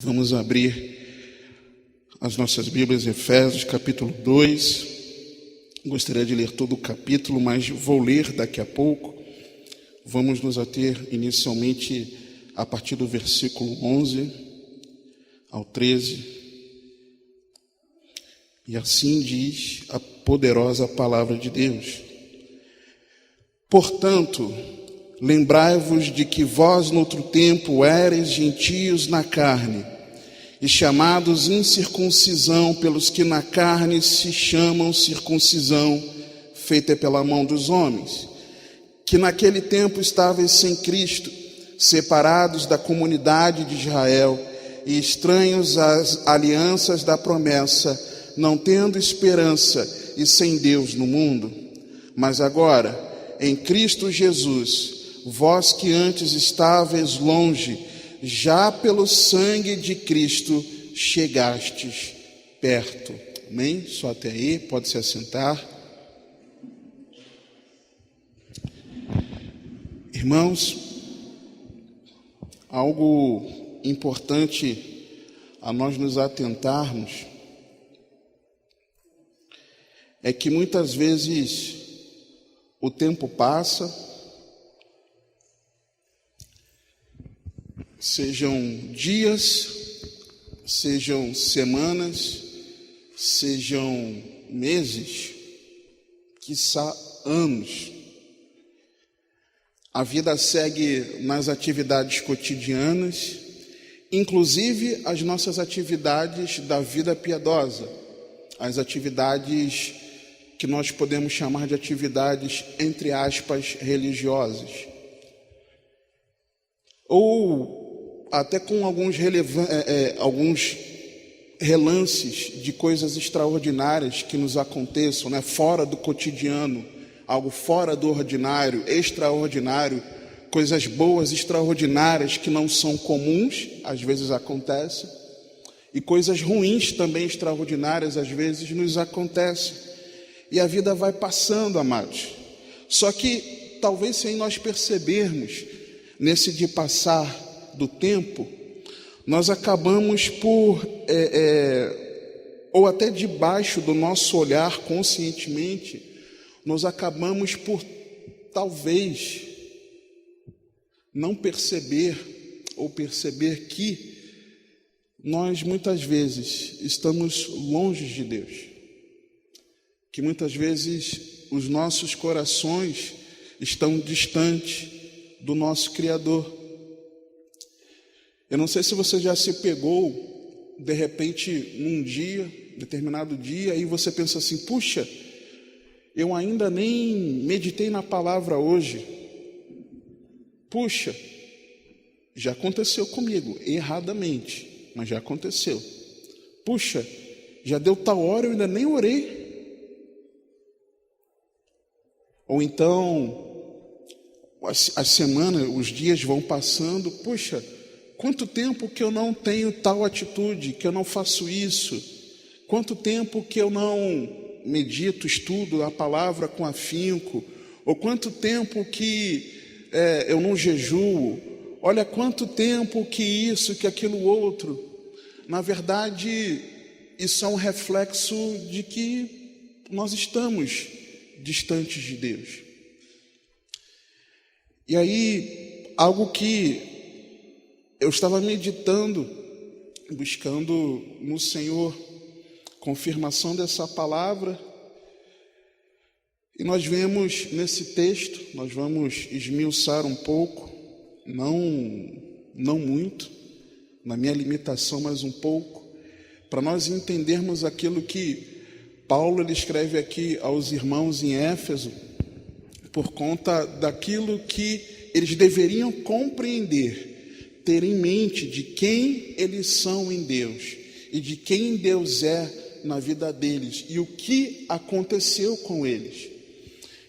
Vamos abrir as nossas Bíblias, Efésios, capítulo 2. Gostaria de ler todo o capítulo, mas vou ler daqui a pouco. Vamos nos ater inicialmente a partir do versículo 11 ao 13. E assim diz a poderosa palavra de Deus. Portanto, lembrai-vos de que vós, noutro tempo, éreis gentios na carne, e chamados incircuncisão pelos que na carne se chamam circuncisão, feita pela mão dos homens, que naquele tempo estáveis sem Cristo, separados da comunidade de Israel e estranhos às alianças da promessa, não tendo esperança e sem Deus no mundo. Mas agora, em Cristo Jesus, vós que antes estáveis longe, já pelo sangue de Cristo chegastes perto. Amém? Só até aí, pode se assentar. Irmãos, algo importante a nós nos atentarmos é que muitas vezes o tempo passa, sejam dias, sejam semanas, sejam meses, quiçá anos. A vida segue nas atividades cotidianas, inclusive as nossas atividades da vida piedosa, as atividades que nós podemos chamar de atividades, entre aspas, religiosas. Ou até com alguns relances de coisas extraordinárias que nos aconteçam, né? Fora do cotidiano, algo fora do ordinário, extraordinário, coisas boas, extraordinárias que não são comuns, às vezes acontecem, e coisas ruins também extraordinárias, às vezes nos acontecem. E a vida vai passando, amados. Só que talvez sem nós percebermos, nesse de passar do tempo, nós acabamos por, ou até debaixo do nosso olhar conscientemente, nós acabamos por talvez não perceber ou perceber que nós muitas vezes estamos longe de Deus, que muitas vezes os nossos corações estão distantes do nosso Criador. Eu não sei se você já se pegou, de repente, num dia, determinado dia, e você pensa assim, puxa, eu ainda nem meditei na palavra hoje. Puxa, já aconteceu comigo, erradamente, mas já aconteceu. Puxa, já deu tal hora, eu ainda nem orei. Ou então, as semanas, os dias vão passando, puxa, quanto tempo que eu não tenho tal atitude, que eu não faço isso? Quanto tempo que eu não medito, estudo a palavra com afinco? Ou quanto tempo que eu não jejuo? Olha quanto tempo que isso, que aquilo outro. Na verdade, isso é um reflexo de que nós estamos distantes de Deus. E aí, algo que eu estava meditando, buscando no Senhor confirmação dessa palavra, e nós vemos nesse texto, nós vamos esmiuçar um pouco, não muito, na minha limitação, mas um pouco, para nós entendermos aquilo que Paulo ele escreve aqui aos irmãos em Éfeso, por conta daquilo que eles deveriam compreender, ter em mente de quem eles são em Deus e de quem Deus é na vida deles e o que aconteceu com eles.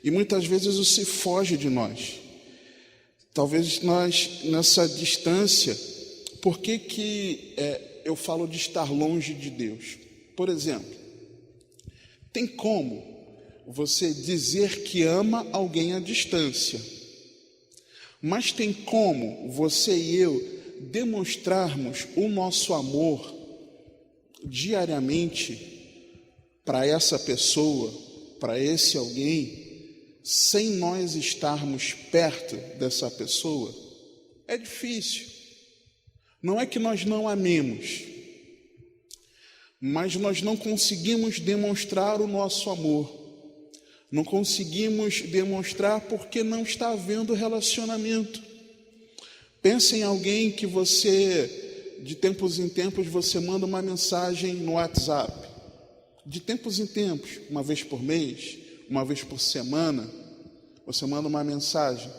E muitas vezes isso se foge de nós. Talvez nós, nessa distância, por que eu falo de estar longe de Deus? Por exemplo, tem como você dizer que ama alguém à distância, mas tem como você e eu demonstrarmos o nosso amor diariamente para essa pessoa, para esse alguém, sem nós estarmos perto dessa pessoa, é difícil. Não é que nós não amemos, mas nós não conseguimos demonstrar o nosso amor. Não conseguimos demonstrar porque não está havendo relacionamento. Pense em alguém que você, de tempos em tempos, você manda uma mensagem no WhatsApp. De tempos em tempos, uma vez por mês, uma vez por semana, você manda uma mensagem.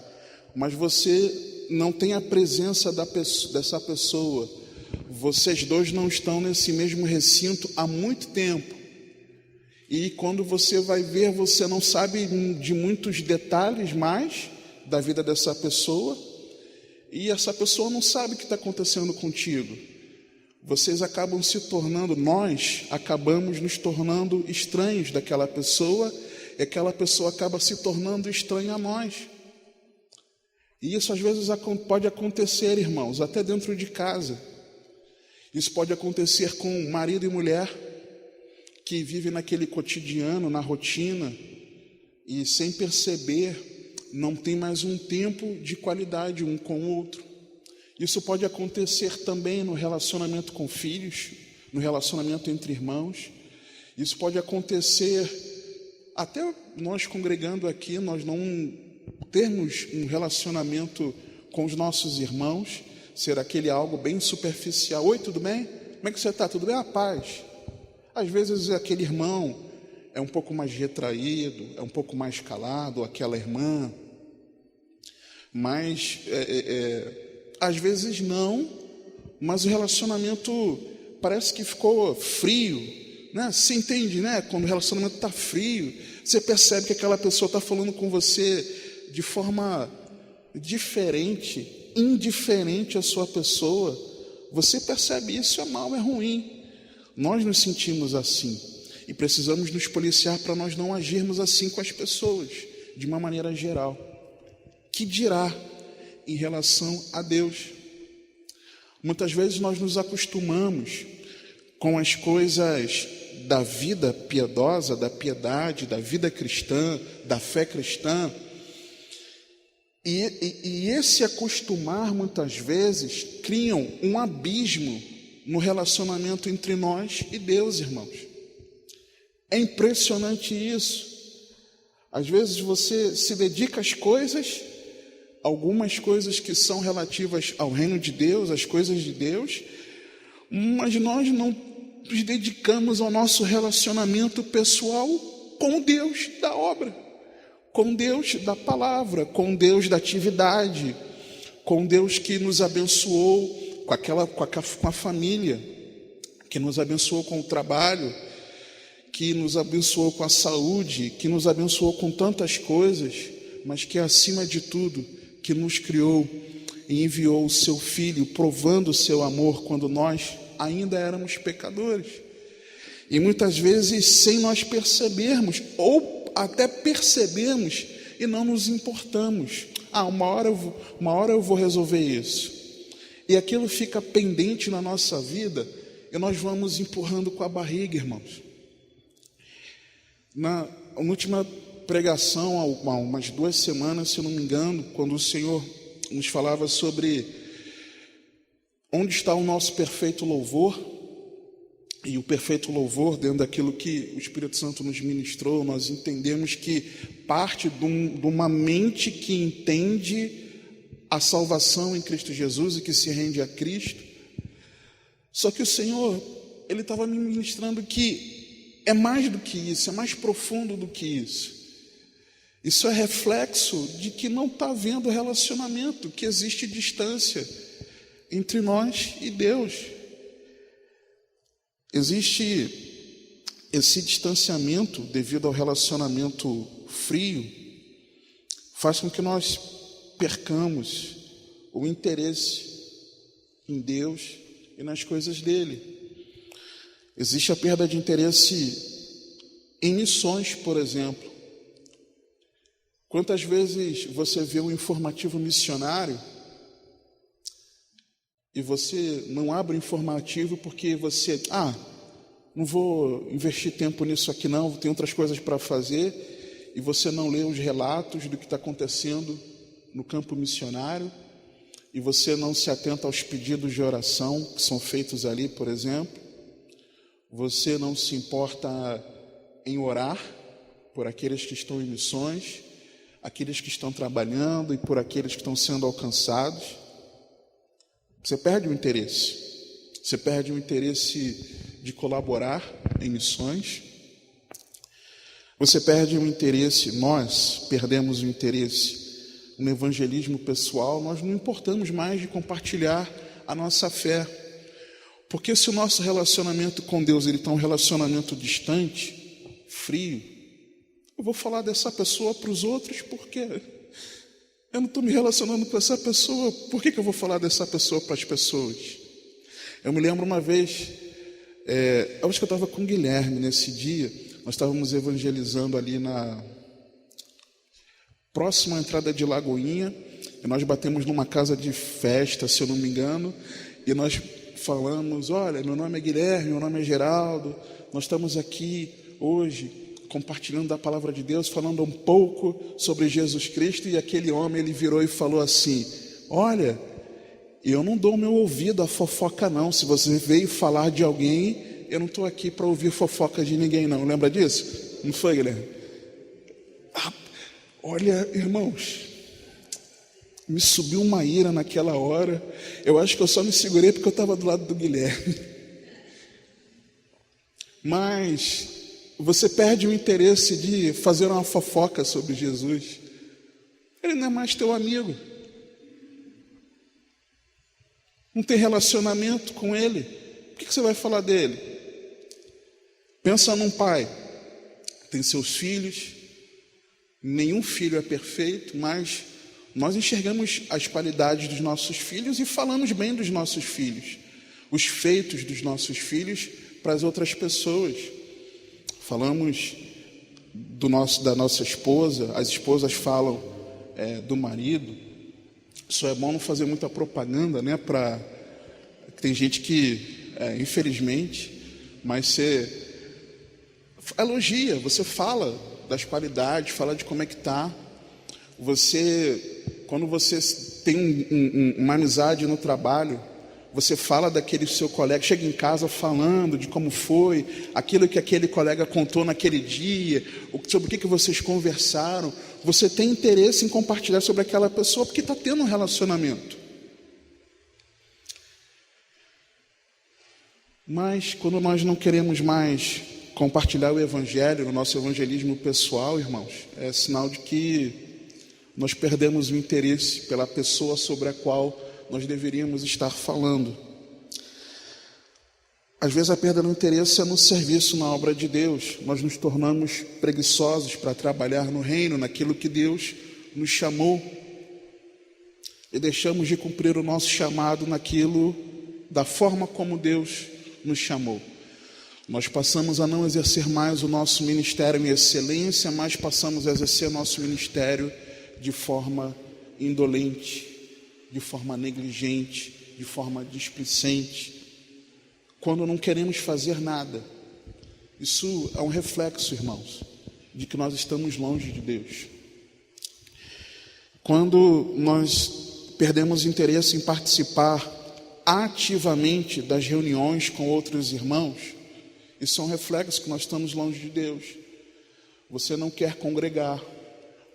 Mas você não tem a presença dessa pessoa. Vocês dois não estão nesse mesmo recinto há muito tempo. E quando você vai ver, você não sabe de muitos detalhes mais da vida dessa pessoa. E essa pessoa não sabe o que está acontecendo contigo. Vocês acabam se tornando, nós acabamos nos tornando estranhos daquela pessoa. E aquela pessoa acaba se tornando estranha a nós. E isso às vezes pode acontecer, irmãos, até dentro de casa. Isso pode acontecer com marido e mulher que vivem naquele cotidiano, na rotina, e sem perceber, não tem mais um tempo de qualidade um com o outro. Isso pode acontecer também no relacionamento com filhos, no relacionamento entre irmãos. Isso pode acontecer até nós congregando aqui, nós não termos um relacionamento com os nossos irmãos, ser aquele algo bem superficial. Oi, tudo bem? Como é que você está? Tudo bem? A paz. Às vezes aquele irmão é um pouco mais retraído, é um pouco mais calado, aquela irmã, mas às vezes não, mas o relacionamento parece que ficou frio, né? Você entende, né? Quando o relacionamento está frio, você percebe que aquela pessoa está falando com você de forma diferente, indiferente à sua pessoa. Você percebe isso, é mal, é ruim. Nós nos sentimos assim e precisamos nos policiar para nós não agirmos assim com as pessoas, de uma maneira geral. Que dirá em relação a Deus? Muitas vezes nós nos acostumamos com as coisas da vida piedosa, da piedade, da vida cristã, da fé cristã. E esse acostumar, muitas vezes, criam um abismo no relacionamento entre nós e Deus, irmãos. É impressionante isso. Às vezes você se dedica às coisas, algumas coisas que são relativas ao reino de Deus, às coisas de Deus, mas nós não nos dedicamos ao nosso relacionamento pessoal com Deus da obra, com Deus da palavra, com Deus da atividade, com Deus que nos abençoou com a família, que nos abençoou com o trabalho, que nos abençoou com a saúde, que nos abençoou com tantas coisas, mas que acima de tudo, que nos criou e enviou o seu Filho, provando o seu amor quando nós ainda éramos pecadores. E muitas vezes sem nós percebermos, ou até percebemos e não nos importamos. Uma hora eu vou resolver isso. E aquilo fica pendente na nossa vida e nós vamos empurrando com a barriga, irmãos. Na última pregação, há umas 2 semanas, se eu não me engano, quando o Senhor nos falava sobre onde está o nosso perfeito louvor, e o perfeito louvor, dentro daquilo que o Espírito Santo nos ministrou, nós entendemos que parte de uma mente que entende a salvação em Cristo Jesus e que se rende a Cristo. Só que o Senhor, Ele estava me ministrando que é mais do que isso, é mais profundo do que isso. Isso é reflexo de que não está havendo relacionamento, que existe distância entre nós e Deus. Existe esse distanciamento devido ao relacionamento frio, faz com que nós percamos o interesse em Deus e nas coisas dele. Existe a perda de interesse em missões, por exemplo. Quantas vezes você vê um informativo missionário e você não abre o informativo porque você, não vou investir tempo nisso aqui não, tem outras coisas para fazer, e você não lê os relatos do que está acontecendo no campo missionário, e você não se atenta aos pedidos de oração que são feitos ali, por exemplo, você não se importa em orar por aqueles que estão em missões, aqueles que estão trabalhando e por aqueles que estão sendo alcançados. Você perde o interesse. Você perde o interesse de colaborar em missões. Você perde o interesse, nós perdemos o interesse no evangelismo pessoal. Nós não importamos mais de compartilhar a nossa fé. Porque se o nosso relacionamento com Deus ele está um relacionamento distante, frio, eu vou falar dessa pessoa para os outros porque eu não estou me relacionando com essa pessoa. Por que eu vou falar dessa pessoa para as pessoas? Eu me lembro uma vez, eu acho que eu estava com o Guilherme nesse dia, nós estávamos evangelizando ali na próxima entrada de Lagoinha, e nós batemos numa casa de festa, se eu não me engano, e nós falamos, olha, meu nome é Guilherme, meu nome é Geraldo, nós estamos aqui hoje compartilhando da palavra de Deus, falando um pouco sobre Jesus Cristo, e aquele homem, ele virou e falou assim, olha, eu não dou meu ouvido a fofoca não, se você veio falar de alguém, eu não estou aqui para ouvir fofoca de ninguém não, lembra disso? Não foi, Guilherme? Olha, irmãos, me subiu uma ira naquela hora. Eu acho que eu só me segurei porque eu estava do lado do Guilherme. Mas você perde o interesse de fazer uma fofoca sobre Jesus. Ele não é mais teu amigo. Não tem relacionamento com ele. Por que você vai falar dele? Pensa num pai. Tem seus filhos. Nenhum filho é perfeito, mas nós enxergamos as qualidades dos nossos filhos e falamos bem dos nossos filhos, os feitos dos nossos filhos para as outras pessoas. Falamos da nossa esposa, as esposas falam do marido. Só é bom não fazer muita propaganda, né? Tem gente que, infelizmente, mas você elogia, você fala das qualidades, fala de como é que está. Quando você tem uma amizade no trabalho, você fala daquele seu colega, chega em casa falando de como foi, aquilo que aquele colega contou naquele dia, sobre o que vocês conversaram. Você tem interesse em compartilhar sobre aquela pessoa porque está tendo um relacionamento. Mas quando nós não queremos mais compartilhar o evangelho no nosso evangelismo pessoal, irmãos, é sinal de que nós perdemos o interesse pela pessoa sobre a qual nós deveríamos estar falando. Às vezes a perda do interesse é no serviço na obra de Deus. Nós nos tornamos preguiçosos para trabalhar no reino, naquilo que Deus nos chamou, e deixamos de cumprir o nosso chamado naquilo da forma como Deus nos chamou. Nós passamos a não exercer mais o nosso ministério em excelência, mas passamos a exercer nosso ministério de forma indolente, de forma negligente, de forma displicente, quando não queremos fazer nada. Isso é um reflexo, irmãos, de que nós estamos longe de Deus. Quando nós perdemos interesse em participar ativamente das reuniões com outros irmãos, isso é um reflexo que nós estamos longe de Deus. Você não quer congregar,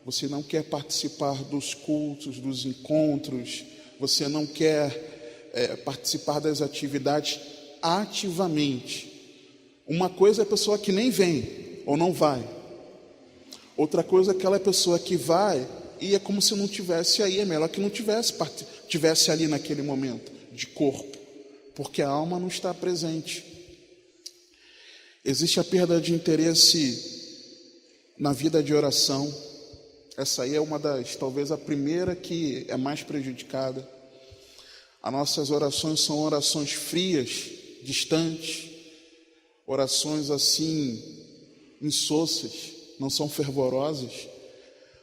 você não quer participar dos cultos, dos encontros, você não quer participar das atividades ativamente. Uma coisa é a pessoa que nem vem ou não vai. Outra coisa é aquela pessoa que vai e é como se não tivesse aí. É melhor que não tivesse ali naquele momento de corpo, porque a alma não está presente. Existe a perda de interesse na vida de oração. Essa aí é talvez a primeira que é mais prejudicada. As nossas orações são orações frias, distantes, orações assim, insossas, não são fervorosas.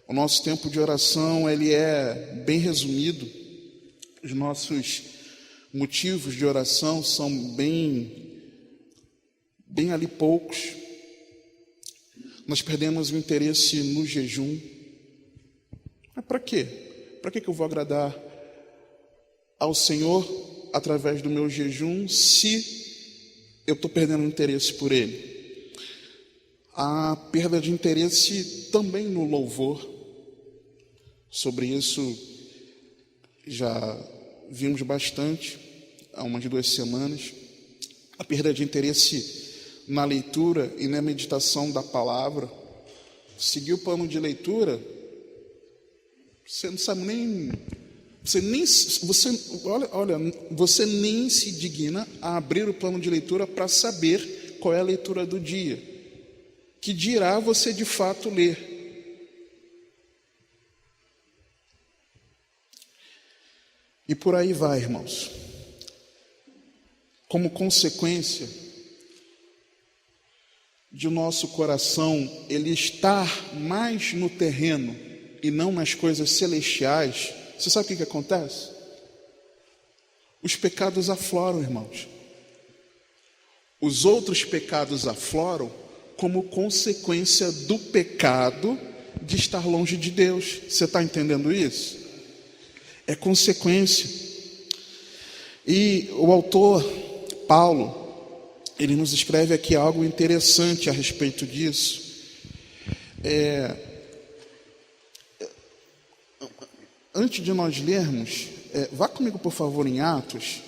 O nosso tempo de oração, ele é bem resumido. Os nossos motivos de oração são bem ali poucos. Nós perdemos o interesse no jejum. Mas para quê? Para que eu vou agradar ao Senhor através do meu jejum se eu estou perdendo interesse por Ele? Há perda de interesse também no louvor. Sobre isso já vimos bastante há umas 2 semanas. A perda de interesse na leitura e na meditação da palavra. Seguir o plano de leitura, você não sabe nem, você nem se digna a abrir o plano de leitura para saber qual é a leitura do dia, que dirá você de fato ler. E por aí vai, irmãos. Como consequência de nosso coração ele estar mais no terreno e não nas coisas celestiais, você sabe o que acontece? Os pecados afloram, irmãos. Os outros pecados afloram como consequência do pecado de estar longe de Deus. Você está entendendo isso? É consequência. E o autor Paulo, ele nos escreve aqui algo interessante a respeito disso. Antes de nós lermos, vá comigo por favor em Atos.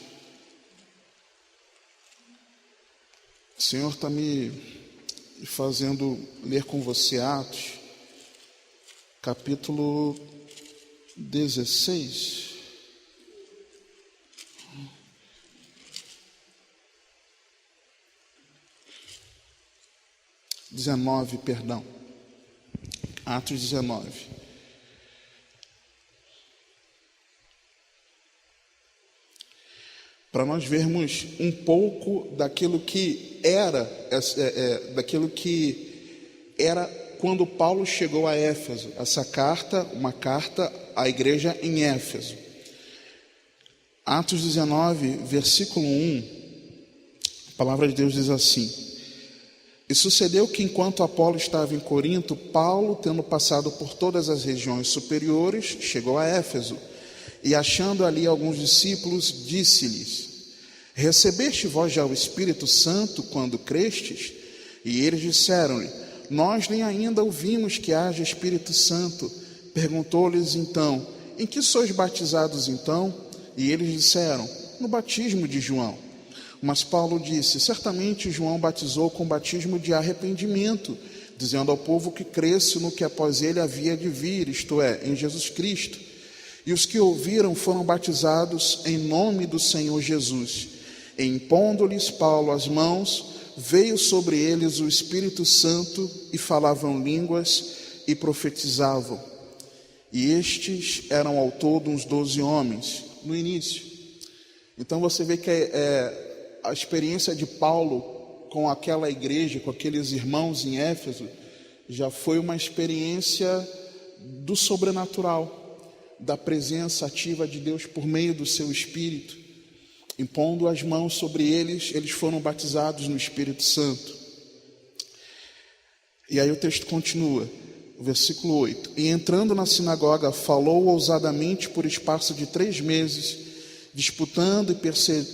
O Senhor está me fazendo ler com você Atos, capítulo 16. Atos 19. Para nós vermos um pouco daquilo que era quando Paulo chegou a Éfeso. Essa carta, uma carta à igreja em Éfeso. Atos 19, versículo 1, a palavra de Deus diz assim: E sucedeu que enquanto Apolo estava em Corinto, Paulo, tendo passado por todas as regiões superiores, chegou a Éfeso, e achando ali alguns discípulos, disse-lhes: Recebeste vós já o Espírito Santo quando crestes? E eles disseram-lhe: Nós nem ainda ouvimos que haja Espírito Santo. Perguntou-lhes então: Em que sois batizados então? E eles disseram: No batismo de João. Mas Paulo disse: Certamente João batizou com batismo de arrependimento, dizendo ao povo que cresce no que após ele havia de vir, isto é, em Jesus Cristo. E os que ouviram foram batizados em nome do Senhor Jesus. E impondo-lhes Paulo as mãos, veio sobre eles o Espírito Santo, e falavam línguas e profetizavam. E estes eram ao todo uns 12 homens, no início. Então você vê que a experiência de Paulo com aquela igreja, com aqueles irmãos em Éfeso, já foi uma experiência do sobrenatural, da presença ativa de Deus por meio do seu Espírito. Impondo as mãos sobre eles, eles foram batizados no Espírito Santo. E aí o texto continua, o versículo 8. E entrando na sinagoga, falou ousadamente por espaço de 3 meses, disputando e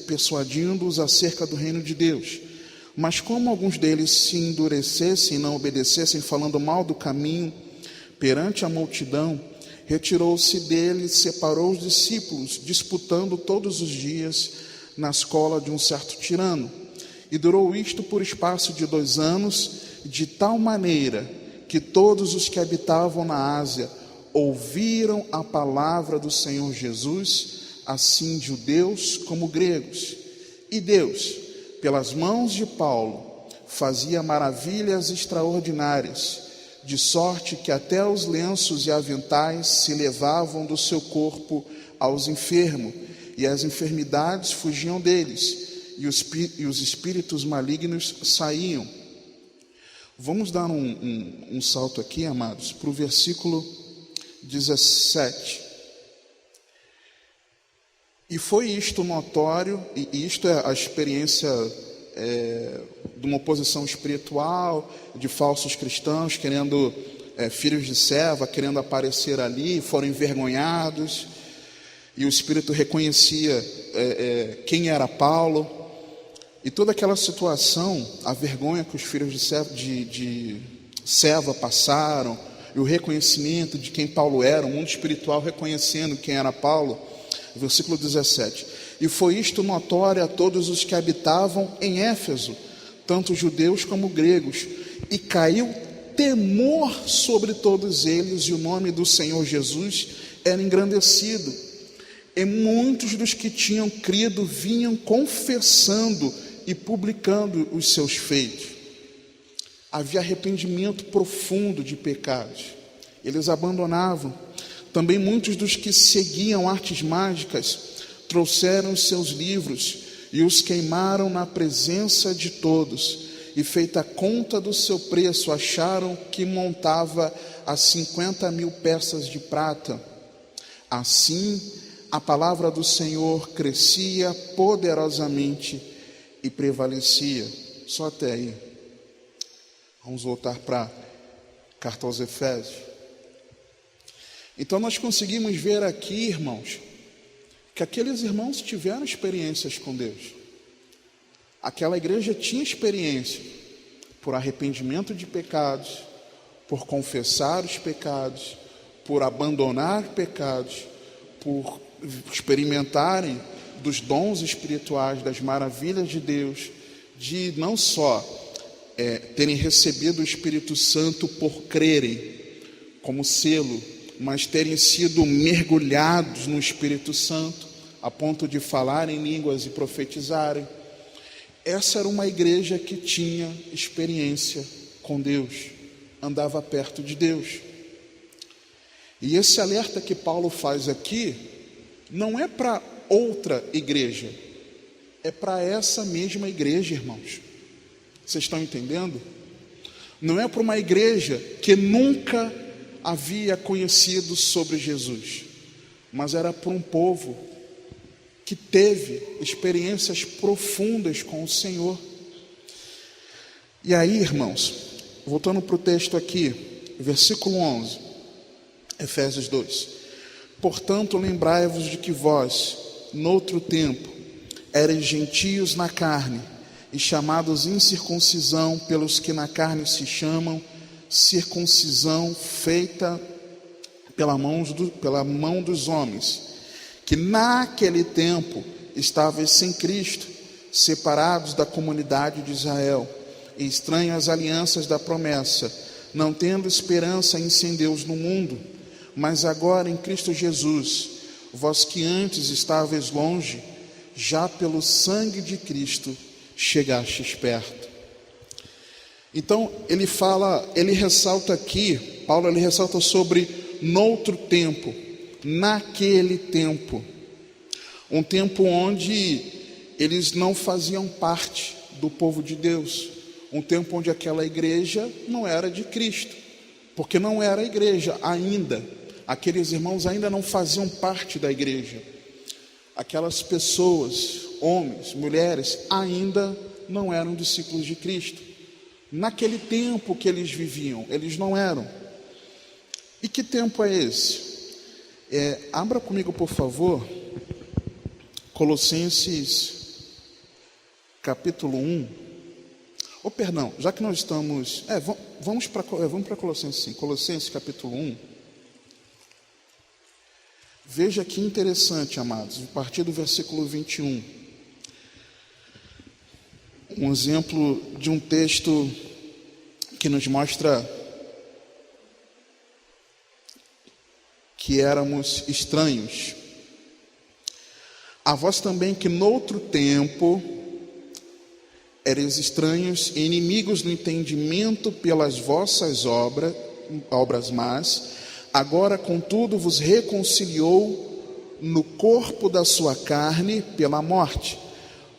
persuadindo-os acerca do reino de Deus. Mas como alguns deles se endurecessem e não obedecessem, falando mal do caminho perante a multidão, retirou-se dele, separou os discípulos, disputando todos os dias na escola de um certo tirano. E durou isto por espaço de 2 anos, de tal maneira que todos os que habitavam na Ásia ouviram a palavra do Senhor Jesus, assim judeus como gregos. E Deus, pelas mãos de Paulo, fazia maravilhas extraordinárias, de sorte que até os lenços e aventais se levavam do seu corpo aos enfermos, e as enfermidades fugiam deles, e os espíritos malignos saíam. Vamos dar um salto aqui, amados, para o versículo 17. E foi isto notório, e isto é a experiência de uma oposição espiritual, de falsos cristãos querendo, filhos de serva, querendo aparecer ali, foram envergonhados, e o Espírito reconhecia quem era Paulo, e toda aquela situação, a vergonha que os filhos de serva passaram, e o reconhecimento de quem Paulo era, o mundo espiritual reconhecendo quem era Paulo. Versículo 17: e foi isto notório a todos os que habitavam em Éfeso, tanto judeus como gregos, e caiu temor sobre todos eles, e o nome do Senhor Jesus era engrandecido, e muitos dos que tinham crido vinham confessando e publicando os seus feitos. Havia arrependimento profundo de pecados, eles abandonavam. Também muitos dos que seguiam artes mágicas trouxeram os seus livros e os queimaram na presença de todos, e feita a conta do seu preço, acharam que montava a 50.000 peças de prata. Assim, a palavra do Senhor crescia poderosamente e prevalecia. Só até aí. Vamos voltar para a carta aos Efésios. Então nós conseguimos ver aqui, irmãos, que aqueles irmãos tiveram experiências com Deus. Aquela igreja tinha experiência por arrependimento de pecados, por confessar os pecados, por abandonar pecados, por experimentarem dos dons espirituais, das maravilhas de Deus, de não só terem recebido o Espírito Santo por crerem como selo, mas terem sido mergulhados no Espírito Santo, a ponto de falar em línguas e profetizarem. Essa era uma igreja que tinha experiência com Deus, andava perto de Deus. E esse alerta que Paulo faz aqui, não é para outra igreja, é para essa mesma igreja, irmãos. Vocês estão entendendo? Não é para uma igreja que nunca havia conhecido sobre Jesus, mas era para um povo que teve experiências profundas com o Senhor. E aí, irmãos, voltando para o texto aqui, versículo 11, Efésios 2: portanto, lembrai-vos de que vós, noutro tempo, erais gentios na carne, e chamados incircuncisão pelos que na carne se chamam circuncisão feita pela mão dos homens, que naquele tempo estáveis sem Cristo, separados da comunidade de Israel, e estranhos às alianças da promessa, não tendo esperança em sem Deus no mundo, mas agora em Cristo Jesus, vós que antes estáveis longe, já pelo sangue de Cristo chegastes perto. Então ele ressalta aqui, Paulo ele ressalta sobre noutro tempo, naquele tempo, um tempo onde eles não faziam parte do povo de Deus, um tempo onde aquela igreja não era de Cristo, porque não era igreja ainda, aqueles irmãos ainda não faziam parte da igreja, aquelas pessoas, homens, mulheres, ainda não eram discípulos de Cristo. Naquele tempo que eles viviam, eles não eram. E que tempo é esse? Abra comigo, por favor, Colossenses capítulo 1. Perdão, já que nós estamos... vamos para Colossenses sim. Colossenses capítulo 1. Veja que interessante, amados, a partir do versículo 21. Um exemplo de um texto que nos mostra que éramos estranhos. A vós também que noutro tempo eres estranhos e inimigos no entendimento pelas vossas obras más, agora contudo vos reconciliou no corpo da sua carne pela morte,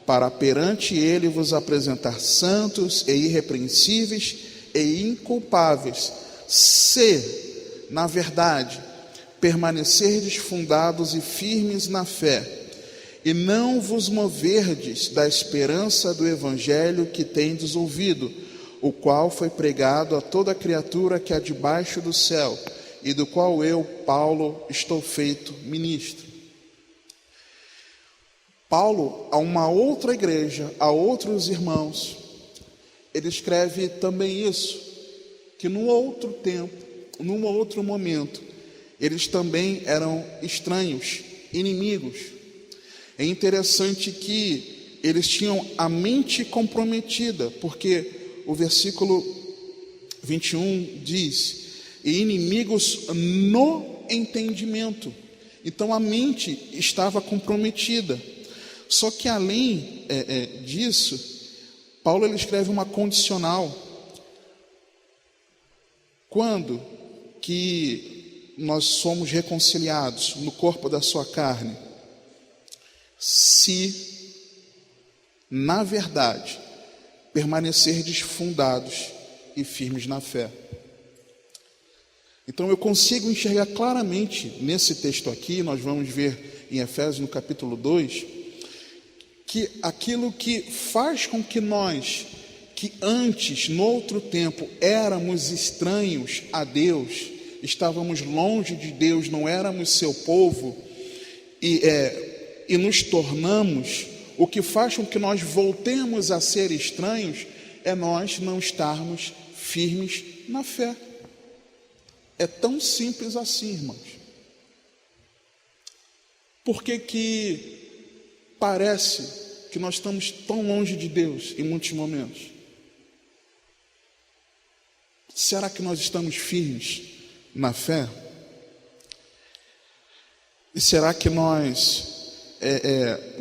para perante ele vos apresentar santos e irrepreensíveis e inculpáveis, se, na verdade, permanecerdes fundados e firmes na fé, e não vos moverdes da esperança do evangelho que tendes ouvido, o qual foi pregado a toda criatura que há debaixo do céu, e do qual eu, Paulo, estou feito ministro. Paulo, a uma outra igreja, a outros irmãos, ele escreve também isso, que num outro tempo, num outro momento, eles também eram estranhos, inimigos. É interessante que eles tinham a mente comprometida, porque o versículo 21 diz: e inimigos no entendimento. Então a mente estava comprometida. Só que além disso, Paulo ele escreve uma condicional. Quando que nós somos reconciliados no corpo da sua carne? Se, na verdade, permanecerdes fundados e firmes na fé. Então eu consigo enxergar claramente nesse texto aqui, nós vamos ver em Efésios no capítulo 2, que aquilo que faz com que nós, que antes, no outro tempo, éramos estranhos a Deus, estávamos longe de Deus, não éramos seu povo, e nos tornamos, o que faz com que nós voltemos a ser estranhos, é nós não estarmos firmes na fé. É tão simples assim, irmãos. Por que parece que nós estamos tão longe de Deus em muitos momentos? Será que nós estamos firmes na fé? E será que nós...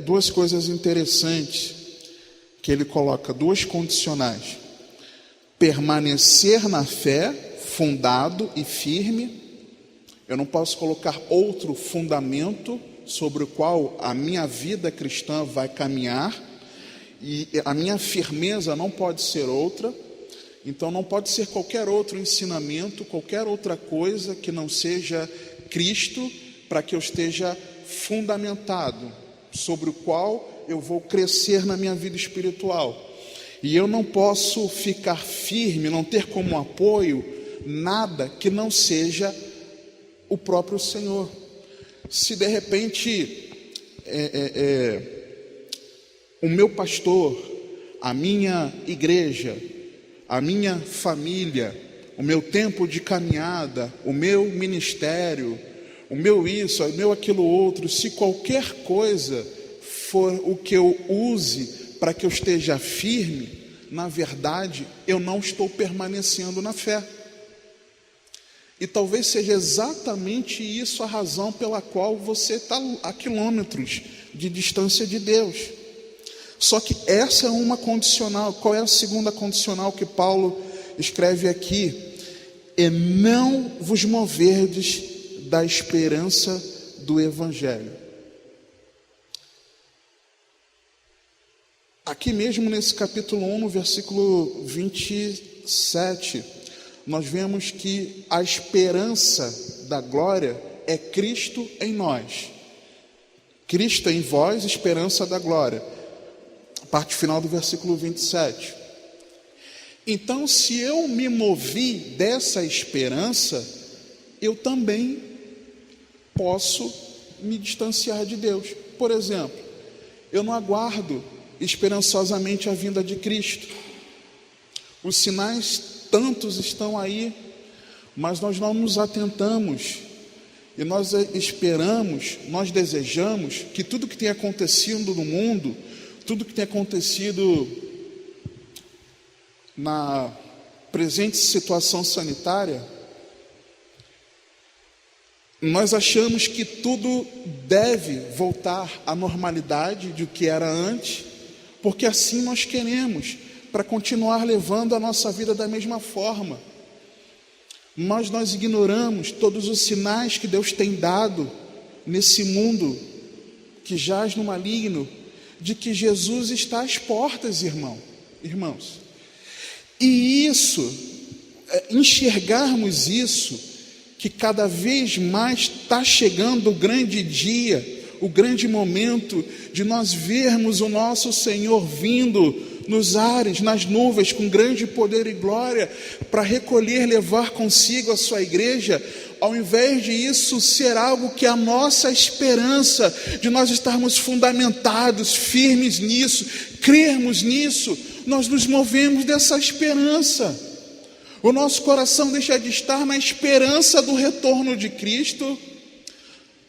duas coisas interessantes que ele coloca, duas condicionais: permanecer na fé, fundado e firme. Eu não posso colocar outro fundamento sobre o qual a minha vida cristã vai caminhar, e a minha firmeza não pode ser outra. Então não pode ser qualquer outro ensinamento, qualquer outra coisa que não seja Cristo, para que eu esteja fundamentado, sobre o qual eu vou crescer na minha vida espiritual. E eu não posso ficar firme, não ter como apoio nada que não seja o próprio Senhor. Se de repente o meu pastor, a minha igreja, a minha família, o meu tempo de caminhada, o meu ministério, o meu isso, o meu aquilo outro, se qualquer coisa for o que eu use para que eu esteja firme, na verdade, eu não estou permanecendo na fé. E talvez seja exatamente isso a razão pela qual você está a quilômetros de distância de Deus. Só que essa é uma condicional. Qual é a segunda condicional que Paulo escreve aqui? E não vos moverdes da esperança do evangelho. Aqui mesmo nesse capítulo 1, no versículo 27, nós vemos que a esperança da glória é Cristo em nós. Cristo em vós, esperança da glória. Parte final do versículo 27. Então, se eu me movi dessa esperança, eu também posso me distanciar de Deus. Por exemplo, eu não aguardo esperançosamente a vinda de Cristo. Os sinais tantos estão aí, mas nós não nos atentamos, e nós esperamos, nós desejamos que tudo que tem acontecido no mundo, tudo que tem acontecido na presente situação sanitária, nós achamos que tudo deve voltar à normalidade do que era antes, porque assim nós queremos, para continuar levando a nossa vida da mesma forma. Mas nós ignoramos todos os sinais que Deus tem dado nesse mundo que jaz no maligno, de que Jesus está às portas, irmãos. E isso, enxergarmos isso, que cada vez mais está chegando o grande dia, o grande momento de nós vermos o nosso Senhor vindo nos ares, nas nuvens, com grande poder e glória, para recolher, levar consigo a sua igreja. Ao invés de isso ser algo que é a nossa esperança, de nós estarmos fundamentados, firmes nisso, crermos nisso, nós nos movemos dessa esperança. O nosso coração deixa de estar na esperança do retorno de Cristo.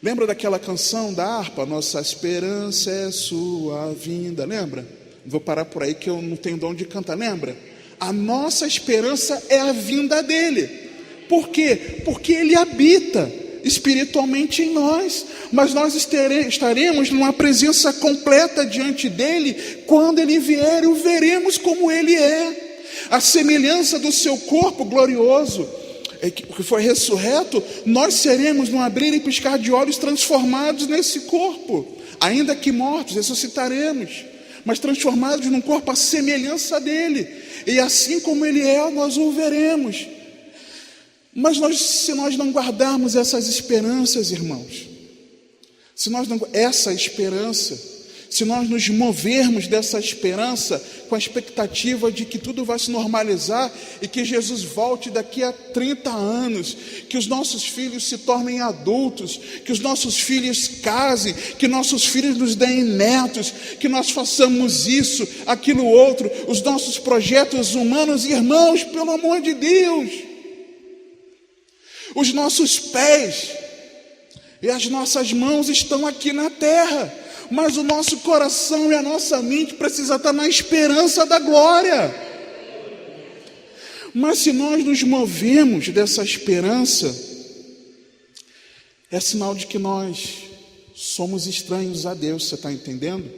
Lembra daquela canção da harpa? Nossa esperança é sua vinda, lembra? Vou parar por aí que eu não tenho dom de cantar, lembra? A nossa esperança é a vinda dele. Por quê? Porque ele habita espiritualmente em nós, mas nós estaremos numa presença completa diante dele. Quando ele vier, o veremos como ele é, a semelhança do seu corpo glorioso, que foi ressurreto. Nós seremos, num abrir e piscar de olhos, transformados nesse corpo, ainda que mortos, ressuscitaremos, mas transformados num corpo à semelhança dele, e assim como ele é, nós o veremos. Mas se nós não guardarmos essas esperanças, irmãos, se nós nos movermos dessa esperança com a expectativa de que tudo vai se normalizar e que Jesus volte daqui a 30 anos, que os nossos filhos se tornem adultos, que os nossos filhos casem, que nossos filhos nos deem netos, que nós façamos isso, aquilo outro, os nossos projetos humanos, irmãos, pelo amor de Deus, os nossos pés e as nossas mãos estão aqui na terra, mas o nosso coração e a nossa mente precisa estar na esperança da glória. Mas se nós nos movemos dessa esperança, é sinal de que nós somos estranhos a Deus, você está entendendo?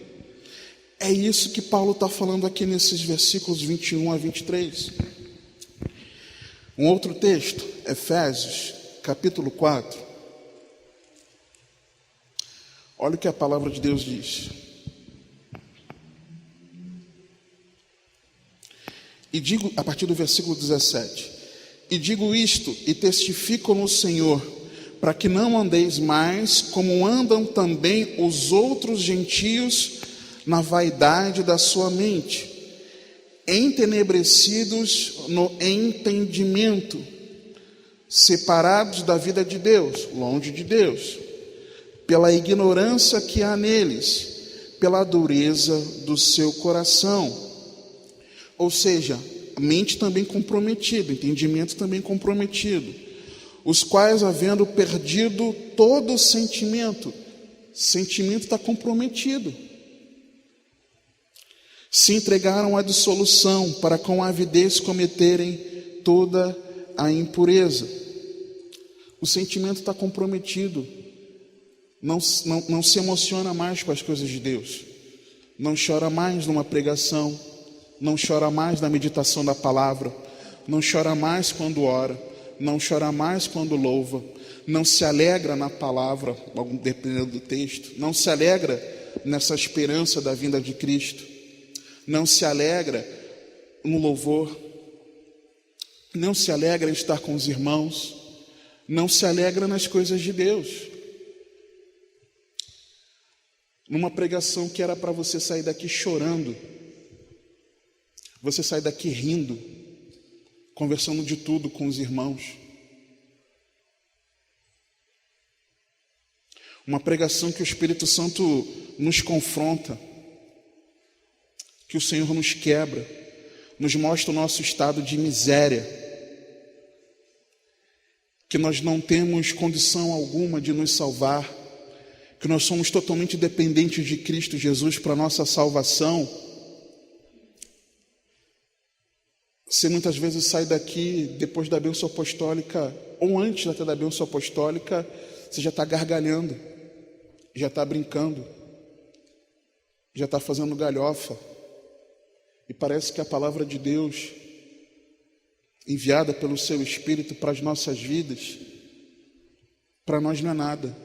É isso que Paulo está falando aqui nesses versículos 21 a 23. Um outro texto, Efésios, capítulo 4. Olha o que a palavra de Deus diz. E digo, a partir do versículo 17: e digo isto, e testifico no Senhor, para que não andeis mais como andam também os outros gentios na vaidade da sua mente, entenebrecidos no entendimento, separados da vida de Deus, longe de Deus, pela ignorância que há neles, pela dureza do seu coração. Ou seja, a mente também comprometida, entendimento também comprometido, os quais, havendo perdido todo o sentimento está comprometido, se entregaram à dissolução, para com avidez cometerem toda a impureza. O sentimento está comprometido, não se emociona mais com as coisas de Deus, não chora mais numa pregação, não chora mais na meditação da palavra, não chora mais quando ora, não chora mais quando louva, não se alegra na palavra, dependendo do texto, não se alegra nessa esperança da vinda de Cristo, não se alegra no louvor, não se alegra em estar com os irmãos, não se alegra nas coisas de Deus. Numa pregação que era para você sair daqui chorando, você sai daqui rindo, conversando de tudo com os irmãos. Uma pregação que o Espírito Santo nos confronta, que o Senhor nos quebra, nos mostra o nosso estado de miséria, que nós não temos condição alguma de nos salvar, que nós somos totalmente dependentes de Cristo Jesus para a nossa salvação. Você muitas vezes sai daqui depois da bênção apostólica, ou antes até da bênção apostólica, você já está gargalhando, já está brincando, já está fazendo galhofa, e parece que a palavra de Deus, enviada pelo seu Espírito para as nossas vidas, para nós não é nada,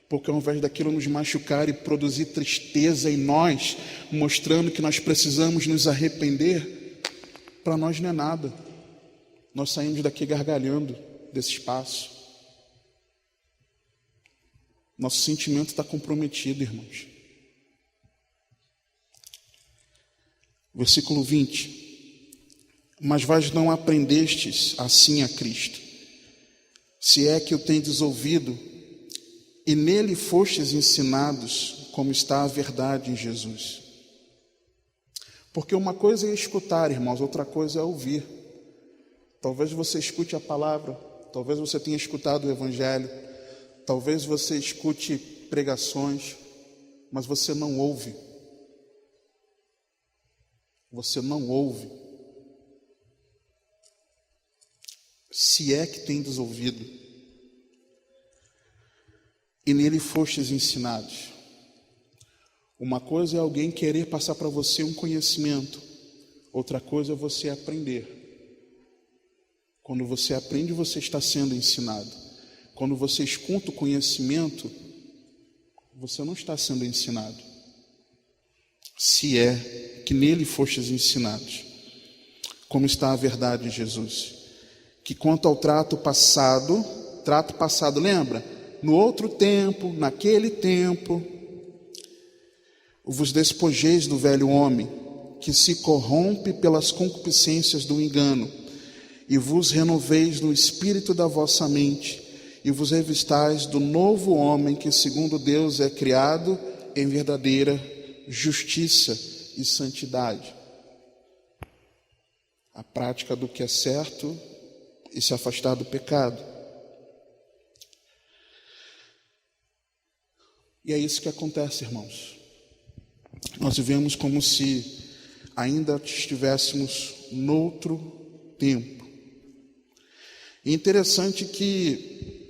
porque ao invés daquilo nos machucar e produzir tristeza em nós, mostrando que nós precisamos nos arrepender, para nós não é nada. Nós saímos daqui gargalhando desse espaço. Nosso sentimento está comprometido, irmãos. Versículo 20. Mas vós não aprendestes assim a Cristo, se é que o tendes ouvido, e nele fostes ensinados, como está a verdade em Jesus. Porque uma coisa é escutar, irmãos, outra coisa é ouvir. Talvez você escute a palavra, talvez você tenha escutado o Evangelho, talvez você escute pregações, mas você não ouve. Você não ouve. Se é que tendes ouvido, e nele fostes ensinados. Uma coisa é alguém querer passar para você um conhecimento, outra coisa é você aprender. Quando você aprende, você está sendo ensinado. Quando você escuta o conhecimento, você não está sendo ensinado. Se é que nele fostes ensinados, como está a verdade em Jesus. Que quanto ao trato passado, lembra? No outro tempo, naquele tempo, vos despojeis do velho homem, que se corrompe pelas concupiscências do engano, e vos renoveis no espírito da vossa mente, e vos revistais do novo homem, que segundo Deus é criado em verdadeira justiça e santidade. A prática do que é certo e se afastar do pecado. E é isso que acontece, irmãos. Nós vivemos como se ainda estivéssemos noutro tempo. E interessante que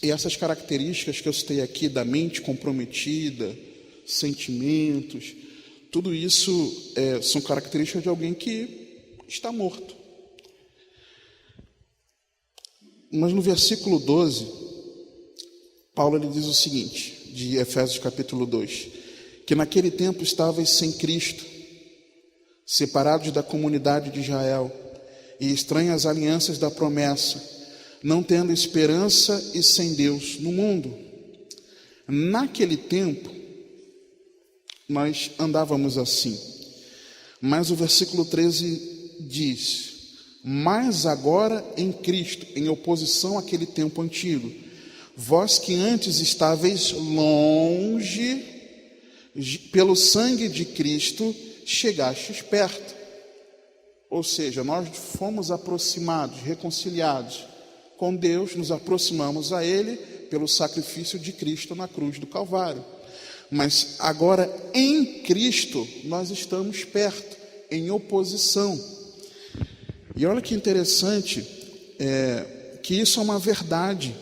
essas características que eu citei aqui, da mente comprometida, sentimentos, tudo isso são características de alguém que está morto. Mas no versículo 12, Paulo ele diz o seguinte, de Efésios capítulo 2, que naquele tempo estavais sem Cristo, separados da comunidade de Israel, e estranhas alianças da promessa, não tendo esperança e sem Deus no mundo. Naquele tempo, nós andávamos assim. Mas o versículo 13 diz: mas agora em Cristo, em oposição àquele tempo antigo, vós que antes estáveis longe, pelo sangue de Cristo, chegastes perto. Ou seja, nós fomos aproximados, reconciliados com Deus, nos aproximamos a Ele pelo sacrifício de Cristo na cruz do Calvário. Mas agora em Cristo nós estamos perto, em oposição. E olha que interessante, que isso é uma verdade,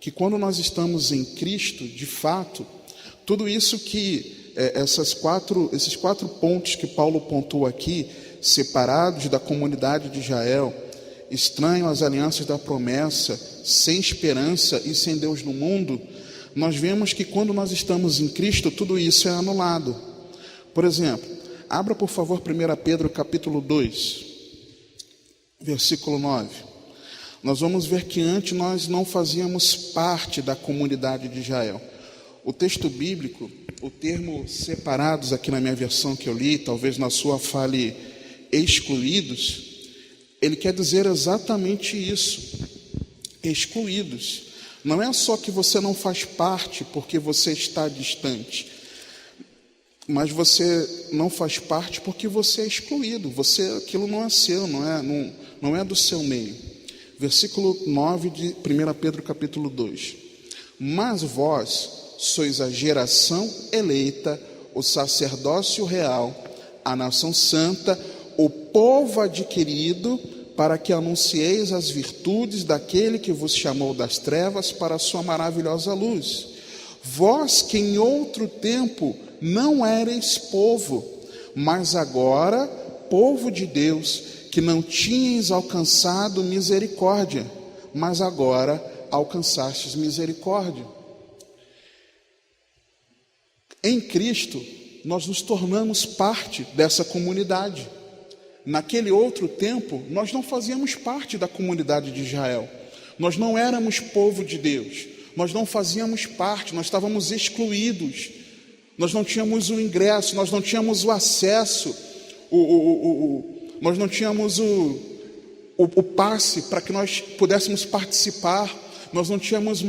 que quando nós estamos em Cristo, de fato, tudo isso que esses quatro pontos que Paulo pontuou aqui, separados da comunidade de Israel, estranho às alianças da promessa, sem esperança e sem Deus no mundo, nós vemos que quando nós estamos em Cristo, tudo isso é anulado. Por exemplo, abra por favor 1 Pedro capítulo 2, versículo 9. Nós vamos ver que antes nós não fazíamos parte da comunidade de Israel. O texto bíblico, o termo separados aqui na minha versão que eu li, talvez na sua fale excluídos, ele quer dizer exatamente isso, excluídos. Não é só que você não faz parte porque você está distante, mas você não faz parte porque você é excluído, aquilo não é seu, não é do seu meio. Versículo 9 de 1 Pedro capítulo 2. Mas vós sois a geração eleita, o sacerdócio real, a nação santa, o povo adquirido, para que anuncieis as virtudes daquele que vos chamou das trevas para a sua maravilhosa luz. Vós que em outro tempo não erais povo, mas agora povo de Deus, que não tinhais alcançado misericórdia, mas agora alcançastes misericórdia. Em Cristo, nós nos tornamos parte dessa comunidade. Naquele outro tempo, nós não fazíamos parte da comunidade de Israel. Nós não éramos povo de Deus. nós não fazíamos parte, nós estávamos excluídos, nós não tínhamos o ingresso, nós não tínhamos o acesso, nós não tínhamos o passe para que nós pudéssemos participar, nós não tínhamos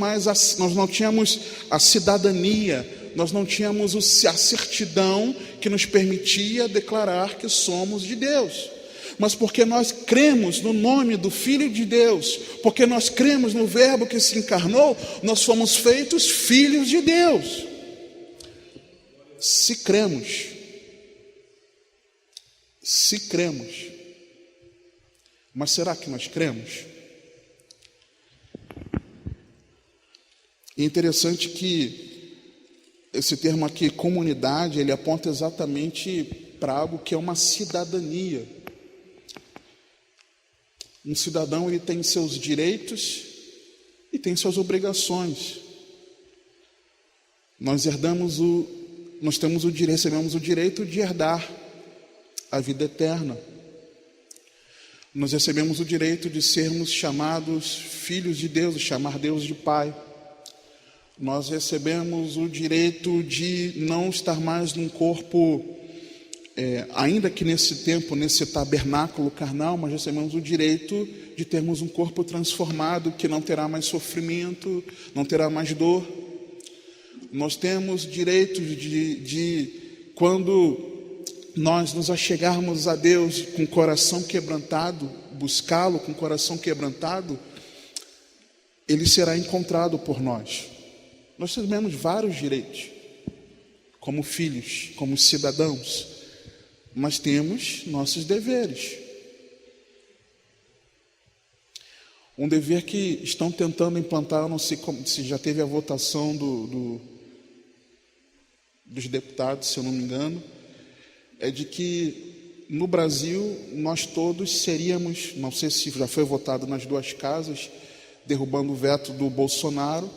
a cidadania, nós não tínhamos a certidão que nos permitia declarar que somos de Deus. Mas porque nós cremos no nome do Filho de Deus, porque nós cremos no Verbo que se encarnou, nós fomos feitos filhos de Deus. Se cremos, mas será que nós cremos? É interessante que esse termo aqui, comunidade, ele aponta exatamente para algo que é uma cidadania. Um cidadão, ele tem seus direitos e tem suas obrigações. Recebemos o direito de herdar a vida eterna. Nós recebemos o direito de sermos chamados filhos de Deus, de chamar Deus de Pai. Nós recebemos o direito de não estar mais num corpo, ainda que nesse tempo, nesse tabernáculo carnal, mas recebemos o direito de termos um corpo transformado, que não terá mais sofrimento, não terá mais dor. Nós temos direito de quando nós nos achegarmos a Deus com o coração quebrantado, buscá-lo com o coração quebrantado, Ele será encontrado por nós. Nós temos vários direitos, como filhos, como cidadãos, mas temos nossos deveres. Um dever que estão tentando implantar, eu não sei se já teve a votação dos deputados, se eu não me engano, é de que no Brasil nós todos seríamos, não sei se já foi votado nas duas casas, derrubando o veto do Bolsonaro,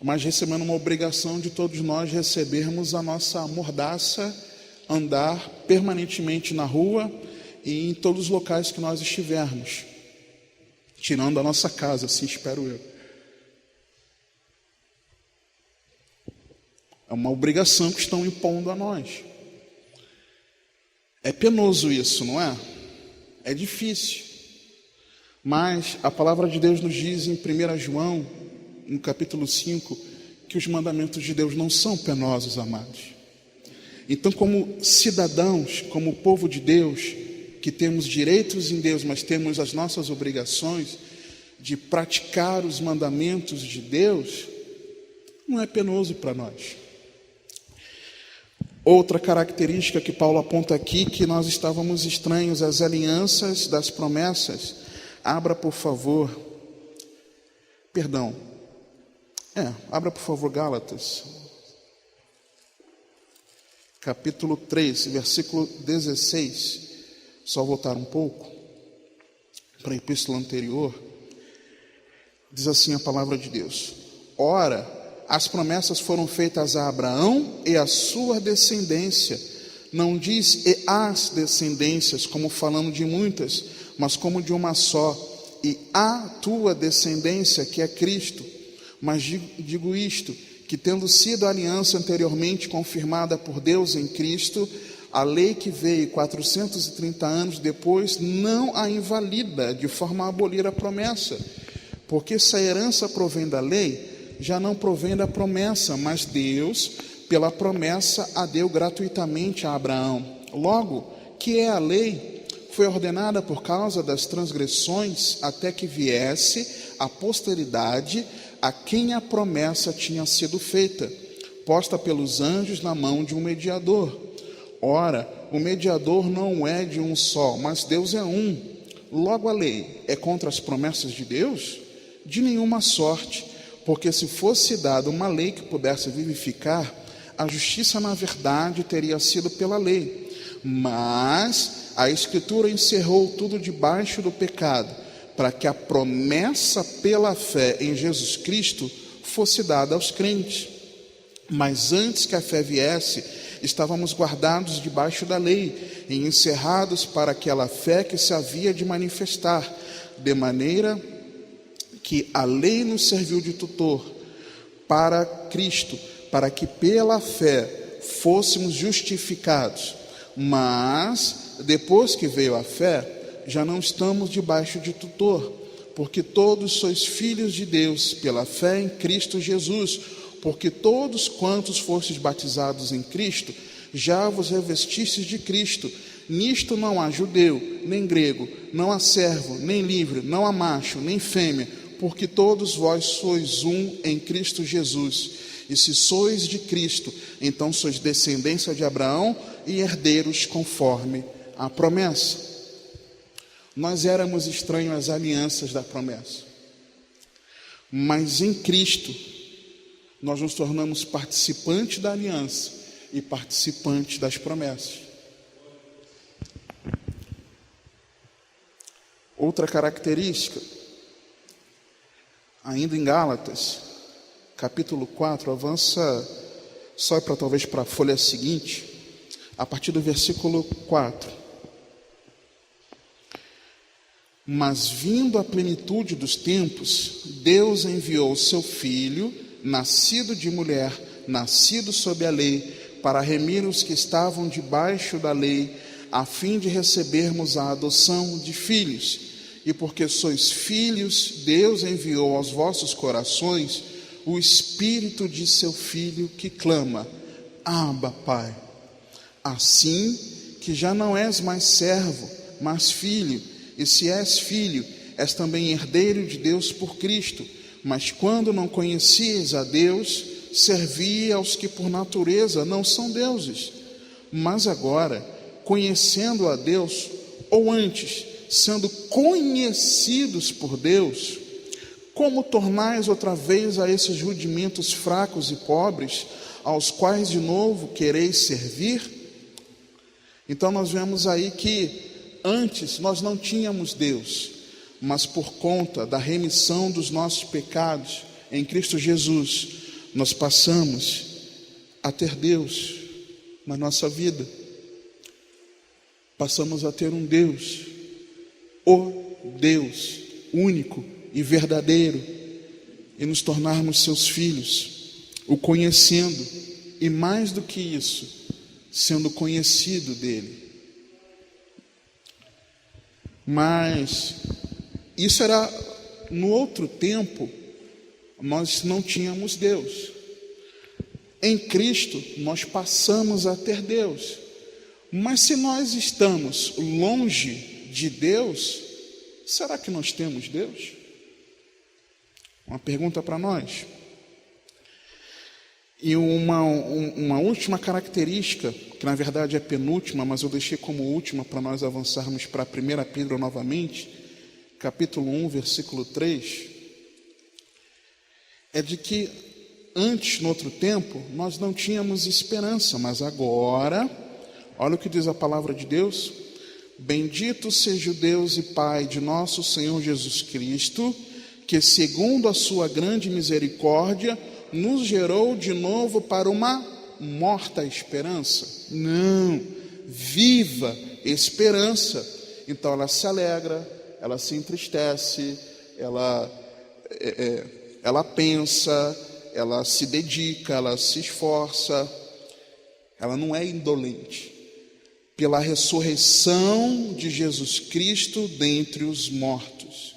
mas recebendo uma obrigação de todos nós recebermos a nossa mordaça, andar permanentemente na rua e em todos os locais que nós estivermos, tirando a nossa casa, assim espero eu. É uma obrigação que estão impondo a nós. É penoso isso, não é? É difícil. Mas a palavra de Deus nos diz em 1 João, no capítulo 5, que os mandamentos de Deus não são penosos, amados. Então, como cidadãos, como povo de Deus, que temos direitos em Deus, mas temos as nossas obrigações de praticar os mandamentos de Deus, não é penoso para nós. Outra característica que Paulo aponta aqui, que nós estávamos estranhos às alianças das promessas. Abra, por favor, Gálatas, capítulo 3, versículo 16. Só voltar um pouco para a epístola anterior. Diz assim a palavra de Deus: ora, as promessas foram feitas a Abraão e a sua descendência. Não diz e as descendências, como falando de muitas, mas como de uma só. E a tua descendência, que é Cristo. Mas digo isto, que tendo sido a aliança anteriormente confirmada por Deus em Cristo, a lei que veio 430 anos depois não a invalida, de forma a abolir a promessa. Porque se a herança provém da lei, já não provém da promessa, mas Deus, pela promessa, a deu gratuitamente a Abraão. Logo, que é a lei, foi ordenada por causa das transgressões, até que viesse a posteridade a quem a promessa tinha sido feita, posta pelos anjos na mão de um mediador. Ora, o mediador não é de um só, mas Deus é um. Logo, a lei é contra as promessas de Deus? De nenhuma sorte. Porque se fosse dada uma lei que pudesse vivificar, a justiça na verdade teria sido pela lei. Mas a Escritura encerrou tudo debaixo do pecado, para que a promessa pela fé em Jesus Cristo fosse dada aos crentes. Mas antes que a fé viesse, estávamos guardados debaixo da lei, e encerrados para aquela fé que se havia de manifestar, de maneira que a lei nos serviu de tutor, para Cristo, para que pela fé fôssemos justificados. Mas, depois que veio a fé, já não estamos debaixo de tutor, porque todos sois filhos de Deus, pela fé em Cristo Jesus, porque todos quantos fostes batizados em Cristo, já vos revestistes de Cristo. Nisto não há judeu, nem grego, não há servo, nem livre, não há macho, nem fêmea, porque todos vós sois um em Cristo Jesus. E se sois de Cristo, então sois descendência de Abraão e herdeiros conforme a promessa. Nós éramos estranhos às alianças da promessa, mas em Cristo nós nos tornamos participantes da aliança e participantes das promessas. Outra característica, ainda em Gálatas, capítulo 4, avança só para talvez para a folha seguinte, a partir do versículo 4. Mas vindo a plenitude dos tempos, Deus enviou o seu Filho, nascido de mulher, nascido sob a lei, para remir os que estavam debaixo da lei, a fim de recebermos a adoção de filhos. E porque sois filhos, Deus enviou aos vossos corações o Espírito de seu Filho que clama: Abba, Pai. Assim que já não és mais servo, mas filho, e se és filho, és também herdeiro de Deus por Cristo. Mas quando não conhecias a Deus, servia aos que por natureza não são deuses. Mas agora, conhecendo a Deus, ou antes, sendo conhecidos por Deus, como tornais outra vez a esses rudimentos fracos e pobres, aos quais de novo quereis servir? Então nós vemos aí que antes nós não tínhamos Deus, mas por conta da remissão dos nossos pecados em Cristo Jesus, nós passamos a ter Deus na nossa vida. Passamos a ter um Deus, o Deus único e verdadeiro, e nos tornarmos seus filhos, o conhecendo, e mais do que isso, sendo conhecido dele. Mas isso era no outro tempo, nós não tínhamos Deus. Em Cristo nós passamos a ter Deus. Mas se nós estamos longe de Deus, será que nós temos Deus? Uma pergunta para nós. E uma última característica, que na verdade é penúltima, mas eu deixei como última para nós avançarmos para 1 Pedro novamente, capítulo 1, versículo 3, é de que antes, no outro tempo, nós não tínhamos esperança, mas agora, olha o que diz a palavra de Deus: bendito seja o Deus e Pai de nosso Senhor Jesus Cristo, que segundo a sua grande misericórdia, nos gerou de novo para uma morta esperança. Não, viva esperança. Então ela se alegra, ela se entristece, ela pensa, ela se dedica, ela se esforça, ela não é indolente. Pela ressurreição de Jesus Cristo dentre os mortos.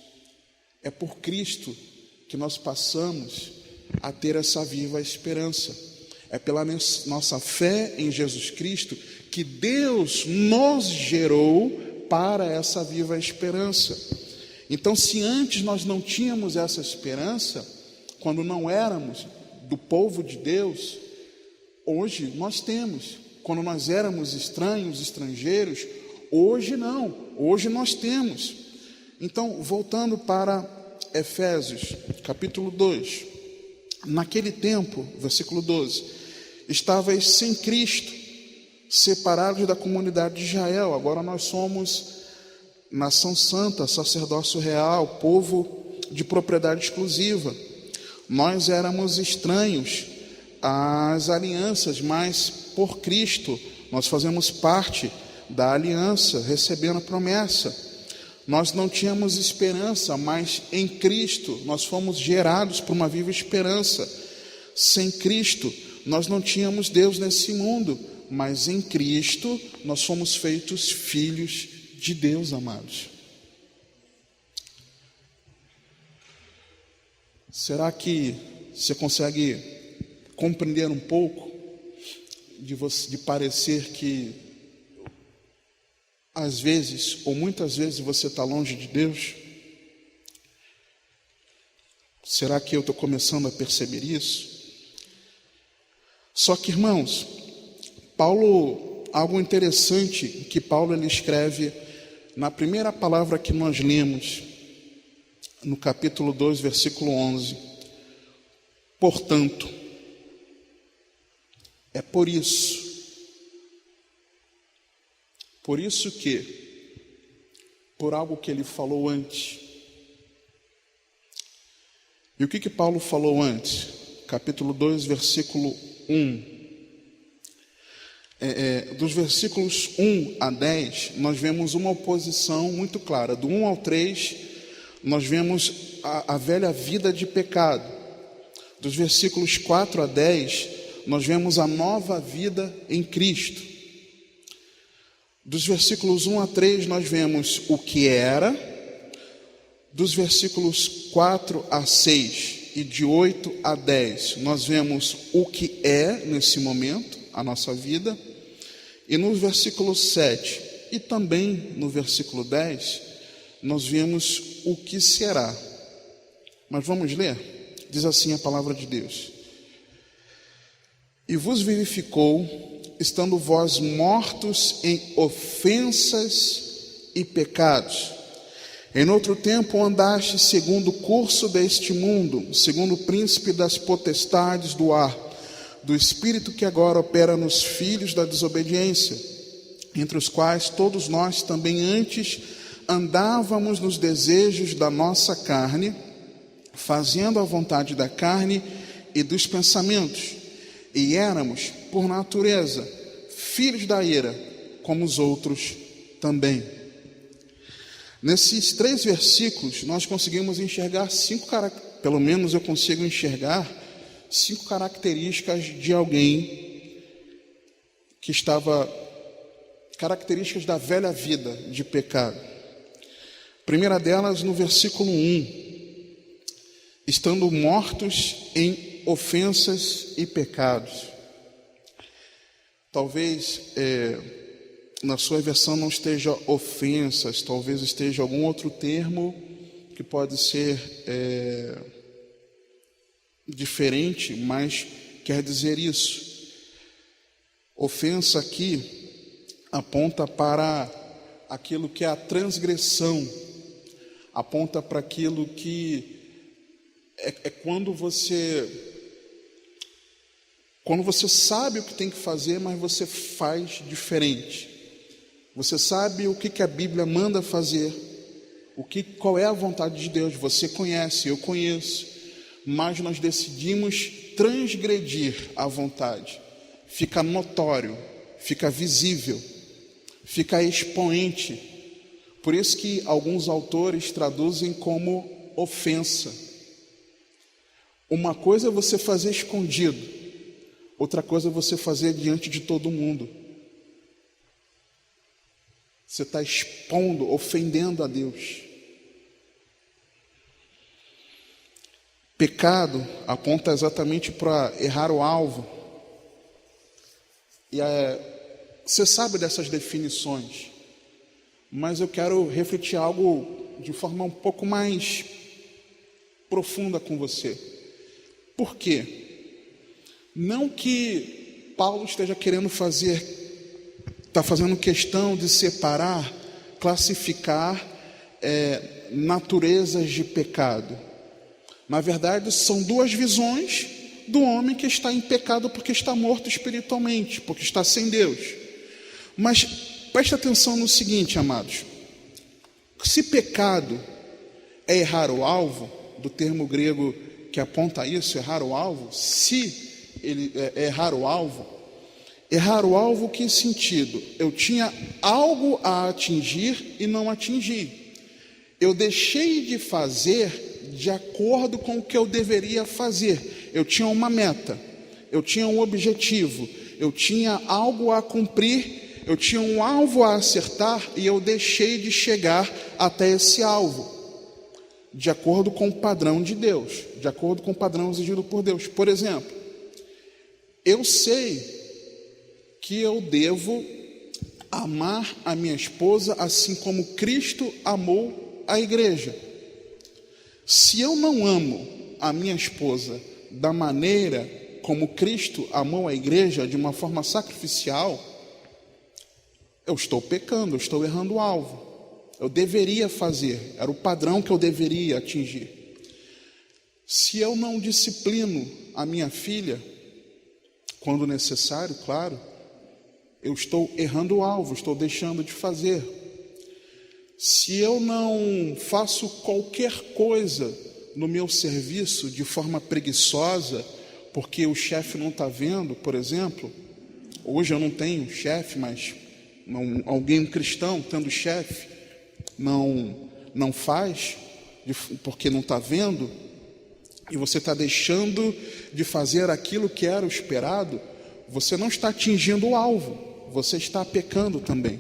É por Cristo que nós passamos a ter essa viva esperança. É pela nossa fé em Jesus Cristo que Deus nos gerou para essa viva esperança. Então, se antes nós não tínhamos essa esperança, quando não éramos do povo de Deus, hoje nós temos. Quando nós éramos estranhos, estrangeiros, hoje não, hoje nós temos. Então, voltando para Efésios, capítulo 2, naquele tempo, versículo 12, estavais sem Cristo, separados da comunidade de Israel. Agora nós somos nação santa, sacerdócio real, povo de propriedade exclusiva. Nós éramos estranhos às alianças, mas por Cristo nós fazemos parte da aliança, recebendo a promessa. Nós não tínhamos esperança, mas em Cristo nós fomos gerados por uma viva esperança. Sem Cristo, nós não tínhamos Deus nesse mundo, mas em Cristo nós fomos feitos filhos de Deus, amados. Será que você consegue compreender um pouco de parecer que às vezes, ou muitas vezes, você está longe de Deus? Será que eu estou começando a perceber isso? Só que, irmãos, algo interessante que Paulo ele escreve na primeira palavra que nós lemos, no capítulo 2, versículo 11. Portanto, é por isso que, por algo que ele falou antes. E o que Paulo falou antes? Capítulo 2, versículo 1. Dos versículos 1 a 10, nós vemos uma oposição muito clara. Do 1 ao 3, nós vemos a velha vida de pecado. Dos versículos 4 a 10, nós vemos a nova vida em Cristo. Dos versículos 1 a 3, nós vemos o que era. Dos versículos 4 a 6 e de 8 a 10, nós vemos o que é nesse momento, a nossa vida. E no versículo 7 e também no versículo 10, nós vemos o que será. Mas vamos ler? Diz assim a palavra de Deus: E vos vivificou, estando vós mortos em ofensas e pecados. Em outro tempo andaste segundo o curso deste mundo, segundo o príncipe das potestades do ar, do espírito que agora opera nos filhos da desobediência, entre os quais todos nós também antes andávamos nos desejos da nossa carne, fazendo a vontade da carne e dos pensamentos, e éramos, por natureza, filhos da ira, como os outros também. Nesses 3 versículos, nós conseguimos enxergar pelo menos eu consigo enxergar 5 características de alguém que estava, características da velha vida de pecado. A primeira delas, no versículo 1, estando mortos em ofensas e pecados. Talvez na sua versão não esteja ofensas, talvez esteja algum outro termo que pode ser diferente, mas quer dizer isso. Ofensa aqui aponta para aquilo que é a transgressão, aponta para aquilo que é quando você sabe o que tem que fazer, mas você faz diferente. Você sabe o que a Bíblia manda fazer, qual é a vontade de Deus, você conhece, eu conheço, mas nós decidimos transgredir a vontade. Fica notório, fica visível, fica expoente. Por isso que alguns autores traduzem como ofensa. Uma coisa é você fazer escondido, outra coisa é você fazer diante de todo mundo. Você está expondo, ofendendo a Deus. Pecado aponta exatamente para errar o alvo. E você sabe dessas definições, mas eu quero refletir algo de forma um pouco mais profunda com você. Por quê? Não que Paulo esteja querendo está fazendo questão de separar, classificar naturezas de pecado. Na verdade, são 2 visões do homem que está em pecado porque está morto espiritualmente, porque está sem Deus. Mas preste atenção no seguinte, amados: se pecado é errar o alvo, do termo grego que aponta a isso, errar o alvo, se ele é errar o alvo, que sentido? Eu tinha algo a atingir e não atingi. Eu deixei de fazer de acordo com o que eu deveria fazer. eu tinha uma meta, eu tinha um objetivo, eu tinha algo a cumprir, eu tinha um alvo a acertar e eu deixei de chegar até esse alvo, de acordo com o padrão de Deus, de acordo com o padrão exigido por Deus. Por exemplo, eu sei que eu devo amar a minha esposa assim como Cristo amou a igreja. Se eu não amo a minha esposa da maneira como Cristo amou a igreja, de uma forma sacrificial, eu estou pecando, eu estou errando o alvo. Eu deveria fazer, era o padrão que eu deveria atingir. Se eu não disciplino a minha filha, quando necessário, claro, eu estou errando o alvo, estou deixando de fazer. Se eu não faço qualquer coisa no meu serviço de forma preguiçosa, porque o chefe não está vendo, por exemplo, hoje eu não tenho chefe, mas alguém cristão tendo chefe não faz, porque não está vendo, e você está deixando de fazer aquilo que era o esperado, você não está atingindo o alvo, você está pecando também.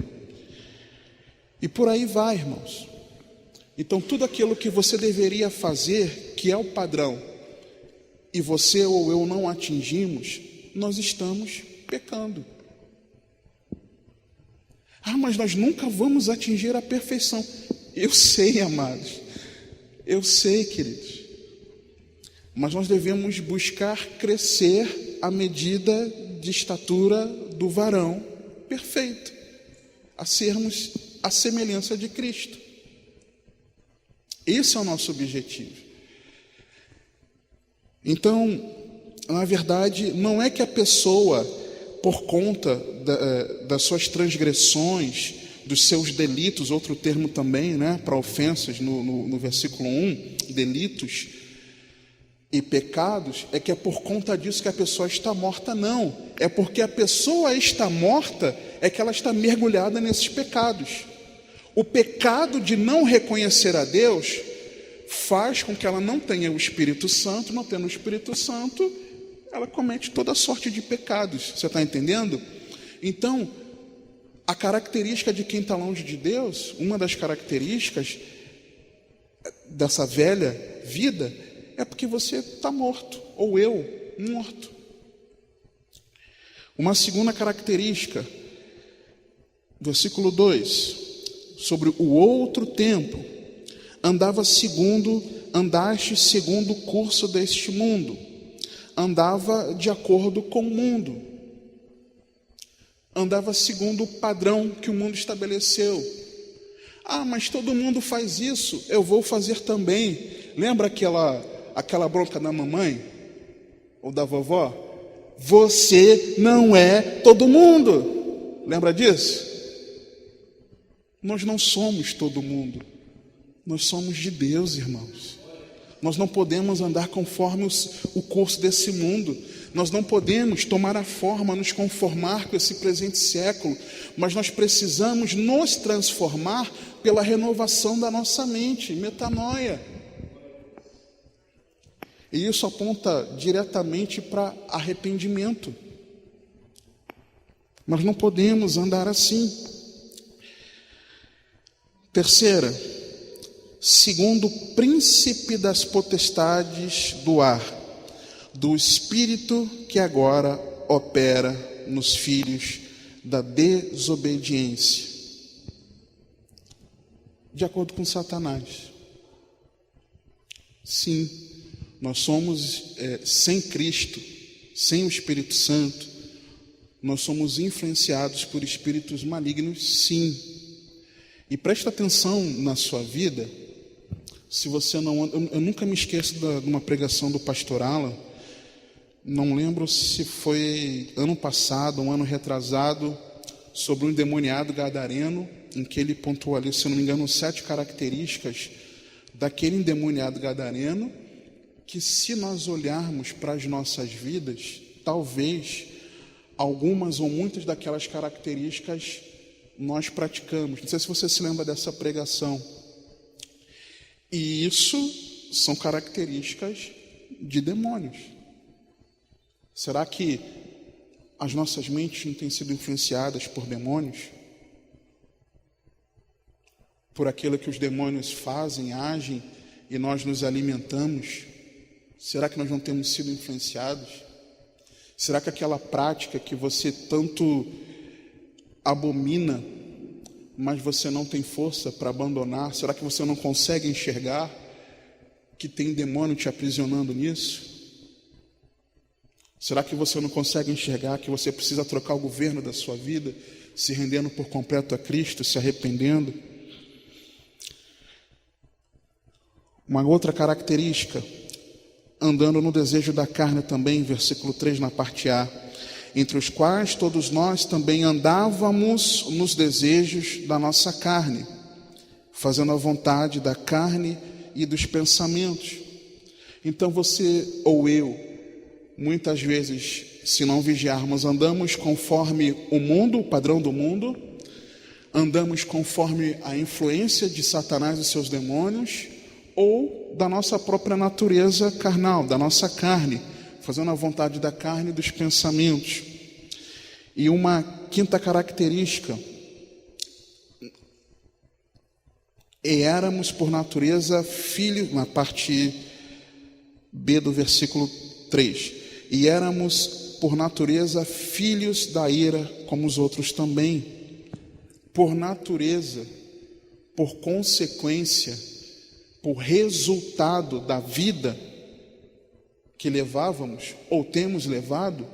E por aí vai, irmãos. Então tudo aquilo que você deveria fazer, que é o padrão, e você ou eu não atingimos, nós estamos pecando. Mas nós nunca vamos atingir a perfeição. Eu sei, amados, eu sei, queridos, mas nós devemos buscar crescer à medida de estatura do varão perfeito, a sermos a semelhança de Cristo. Esse é o nosso objetivo. Então, na verdade, não é que a pessoa, por conta das suas transgressões, dos seus delitos, outro termo também, né, para ofensas, no versículo 1, delitos e pecados, é que é por conta disso que a pessoa está morta. Não, é porque a pessoa está morta, é que ela está mergulhada nesses pecados. O pecado de não reconhecer a Deus faz com que ela não tenha o Espírito Santo. Não tendo o Espírito Santo, ela comete toda sorte de pecados. Você está entendendo? Então, a característica de quem está longe de Deus, uma das características dessa velha vida, é porque você está morto, ou eu, morto. Uma segunda característica, versículo 2, sobre o outro tempo, andaste segundo o curso deste mundo, andava de acordo com o mundo, andava segundo o padrão que o mundo estabeleceu. Mas todo mundo faz isso, eu vou fazer também. Lembra aquela bronca da mamãe ou da vovó? Você não é todo mundo. Lembra disso? Nós não somos todo mundo. Nós somos de Deus, irmãos. Nós não podemos andar conforme o curso desse mundo. Nós não podemos tomar a forma, nos conformar com esse presente século, mas nós precisamos nos transformar pela renovação da nossa mente, metanoia. E isso aponta diretamente para arrependimento. Nós não podemos andar assim. Terceira, segundo o príncipe das potestades do ar, do espírito que agora opera nos filhos da desobediência, de acordo com Satanás. Sim, nós somos sem Cristo, sem o Espírito Santo, nós somos influenciados por espíritos malignos, sim. E presta atenção na sua vida. Se você não, eu nunca me esqueço de uma pregação do pastor Alan. Não lembro se foi ano passado, um ano retrasado, sobre um endemoniado gadareno, em que ele pontuou ali, se eu não me engano, 7 características daquele endemoniado gadareno, que se nós olharmos para as nossas vidas, talvez algumas ou muitas daquelas características nós praticamos. Não sei se você se lembra dessa pregação. E isso são características de demônios. Será que as nossas mentes não têm sido influenciadas por demônios? Por aquilo que os demônios fazem, agem, e nós nos alimentamos? Será que nós não temos sido influenciados? Será que aquela prática que você tanto abomina, mas você não tem força para abandonar, será que você não consegue enxergar que tem demônio te aprisionando nisso? Será que você não consegue enxergar que você precisa trocar o governo da sua vida, se rendendo por completo a Cristo, se arrependendo? Uma outra característica, andando no desejo da carne também, versículo 3 na parte A, entre os quais todos nós também andávamos nos desejos da nossa carne, fazendo a vontade da carne e dos pensamentos. Então você ou eu, muitas vezes, se não vigiarmos, andamos conforme o mundo, o padrão do mundo, andamos conforme a influência de Satanás e seus demônios, ou da nossa própria natureza carnal, da nossa carne, fazendo a vontade da carne e dos pensamentos. E uma quinta característica, éramos por natureza filhos, na parte B do versículo 3, e éramos por natureza filhos da ira, como os outros também. Por natureza, por consequência, por resultado da vida que levávamos, ou temos levado,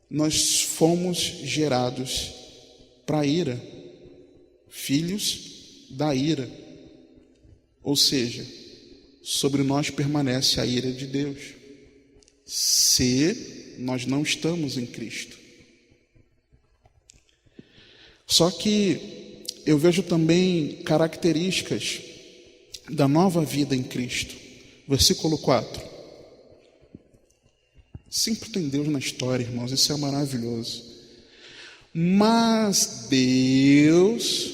nós fomos gerados para a ira, filhos da ira. Ou seja, sobre nós permanece a ira de Deus, se nós não estamos em Cristo. Só que eu vejo também características da nova vida em Cristo. Versículo 4. Sempre tem Deus na história, irmãos, isso é maravilhoso. Mas Deus,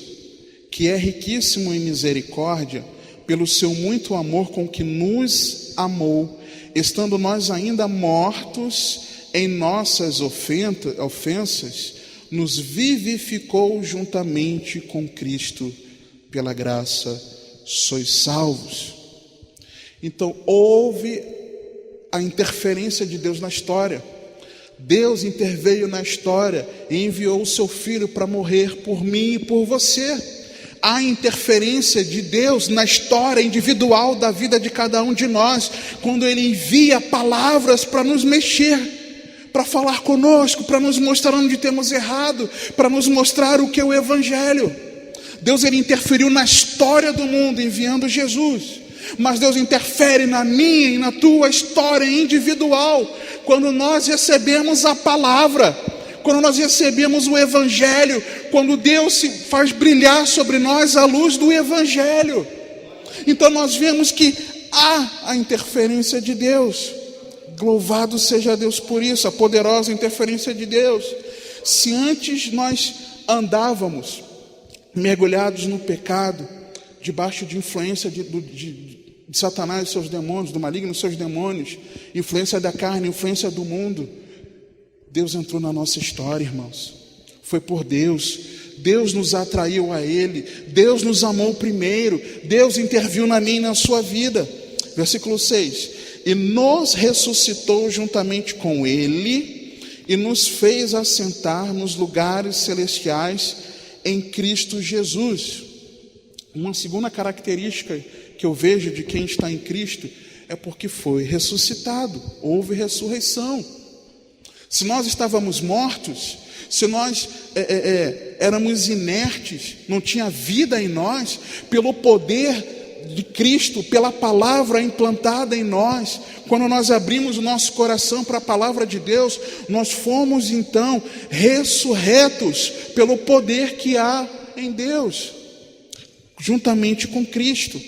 que é riquíssimo em misericórdia, pelo seu muito amor com que nos amou, estando nós ainda mortos em nossas ofensas, nos vivificou juntamente com Cristo, pela graça sois salvos. Então houve a interferência de Deus na história. Deus interveio na história e enviou o seu Filho para morrer por mim e por você. Há interferência de Deus na história individual da vida de cada um de nós, quando Ele envia palavras para nos mexer, para falar conosco, para nos mostrar onde temos errado, para nos mostrar o que é o Evangelho. Deus, Ele interferiu na história do mundo enviando Jesus, mas Deus interfere na minha e na tua história individual, quando nós recebemos a palavra, quando nós recebemos o Evangelho, quando Deus se faz brilhar sobre nós a luz do Evangelho. Então nós vemos que há a interferência de Deus. Louvado seja Deus por isso, a poderosa interferência de Deus. Se antes nós andávamos mergulhados no pecado, debaixo de influência de Satanás e seus demônios, do maligno e seus demônios, influência da carne, influência do mundo, Deus entrou na nossa história, irmãos. Foi por Deus. Deus nos atraiu a Ele. Deus nos amou primeiro. Deus interviu na minha e na sua vida. Versículo 6. E nos ressuscitou juntamente com Ele e nos fez assentar nos lugares celestiais em Cristo Jesus. Uma segunda característica que eu vejo de quem está em Cristo é porque foi ressuscitado. Houve ressurreição. Se nós estávamos mortos, se nós éramos inertes, não tinha vida em nós, pelo poder de Cristo, pela palavra implantada em nós, quando nós abrimos o nosso coração para a palavra de Deus, nós fomos então ressurretos pelo poder que há em Deus, juntamente com Cristo.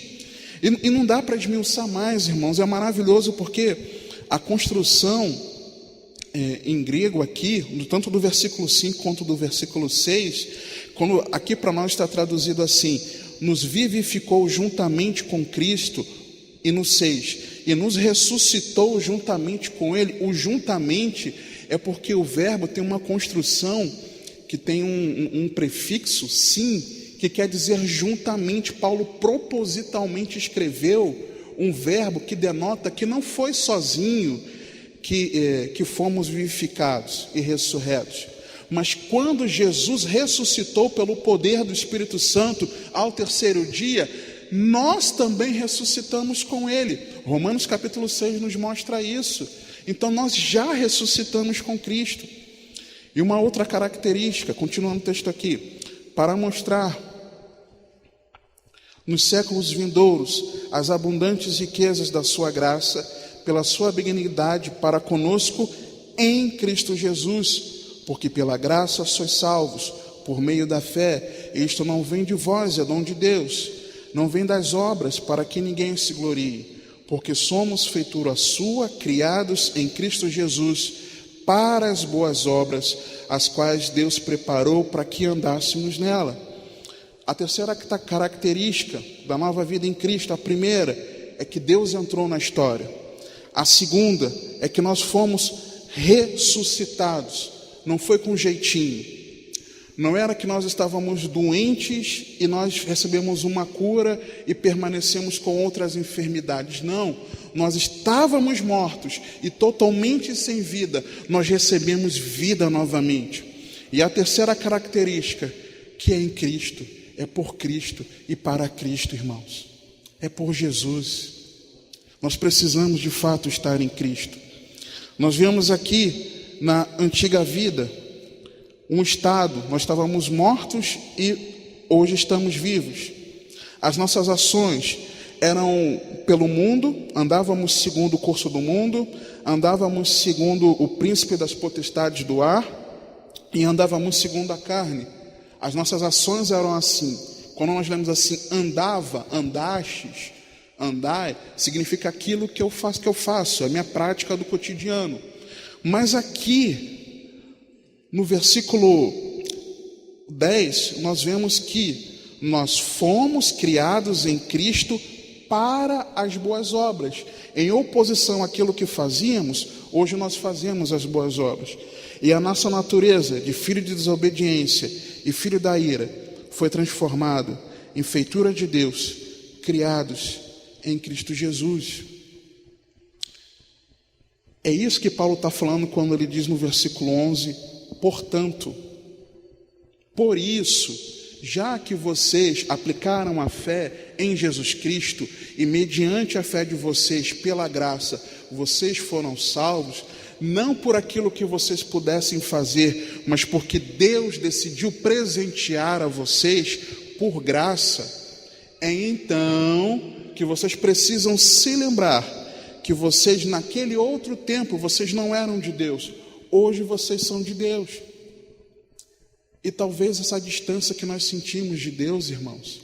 E não dá para esmiuçar mais, irmãos, é maravilhoso, porque a construção em grego aqui, tanto do versículo 5 quanto do versículo 6, quando aqui para nós está traduzido assim: nos vivificou juntamente com Cristo, e no 6, e nos ressuscitou juntamente com Ele. O juntamente é porque o verbo tem uma construção que tem um prefixo, sim, que quer dizer juntamente. Paulo propositalmente escreveu um verbo que denota que não foi sozinho que fomos vivificados e ressurretos, mas quando Jesus ressuscitou pelo poder do Espírito Santo ao terceiro dia, nós também ressuscitamos com Ele. Romanos capítulo 6 nos mostra isso. Então nós já ressuscitamos com Cristo. E uma outra característica, continuando o texto aqui, para mostrar nos séculos vindouros as abundantes riquezas da sua graça, pela sua benignidade para conosco em Cristo Jesus, porque pela graça sois salvos, por meio da fé. Isto não vem de vós, é dom de Deus, não vem das obras, para que ninguém se glorie, porque somos feitura sua, criados em Cristo Jesus, para as boas obras, as quais Deus preparou para que andássemos nela. A terceira característica da nova vida em Cristo, a primeira, é que Deus entrou na história. A segunda é que nós fomos ressuscitados. Não foi com jeitinho. Não era que nós estávamos doentes e nós recebemos uma cura e permanecemos com outras enfermidades. Não, nós estávamos mortos e totalmente sem vida. Nós recebemos vida novamente. E a terceira característica, que é em Cristo, é por Cristo e para Cristo, irmãos. É por Jesus. Nós precisamos de fato estar em Cristo. Nós vemos aqui na antiga vida um estado, nós estávamos mortos e hoje estamos vivos. As nossas ações eram pelo mundo, andávamos segundo o curso do mundo, andávamos segundo o príncipe das potestades do ar e andávamos segundo a carne. As nossas ações eram assim. Quando nós lemos assim, andava, andastes, andai, significa aquilo que eu faço, é a minha prática do cotidiano. Mas aqui, no versículo 10, nós vemos que nós fomos criados em Cristo para as boas obras. Em oposição àquilo que fazíamos, hoje nós fazemos as boas obras. E a nossa natureza de filho de desobediência e filho da ira foi transformado em feitura de Deus, criados em Cristo Jesus. É isso que Paulo está falando quando ele diz no versículo 11, portanto, por isso, já que vocês aplicaram a fé em Jesus Cristo e mediante a fé de vocês, pela graça, vocês foram salvos, não por aquilo que vocês pudessem fazer, mas porque Deus decidiu presentear a vocês por graça, é então que vocês precisam se lembrar que vocês naquele outro tempo, vocês não eram de Deus, hoje vocês são de Deus. E talvez essa distância que nós sentimos de Deus, irmãos,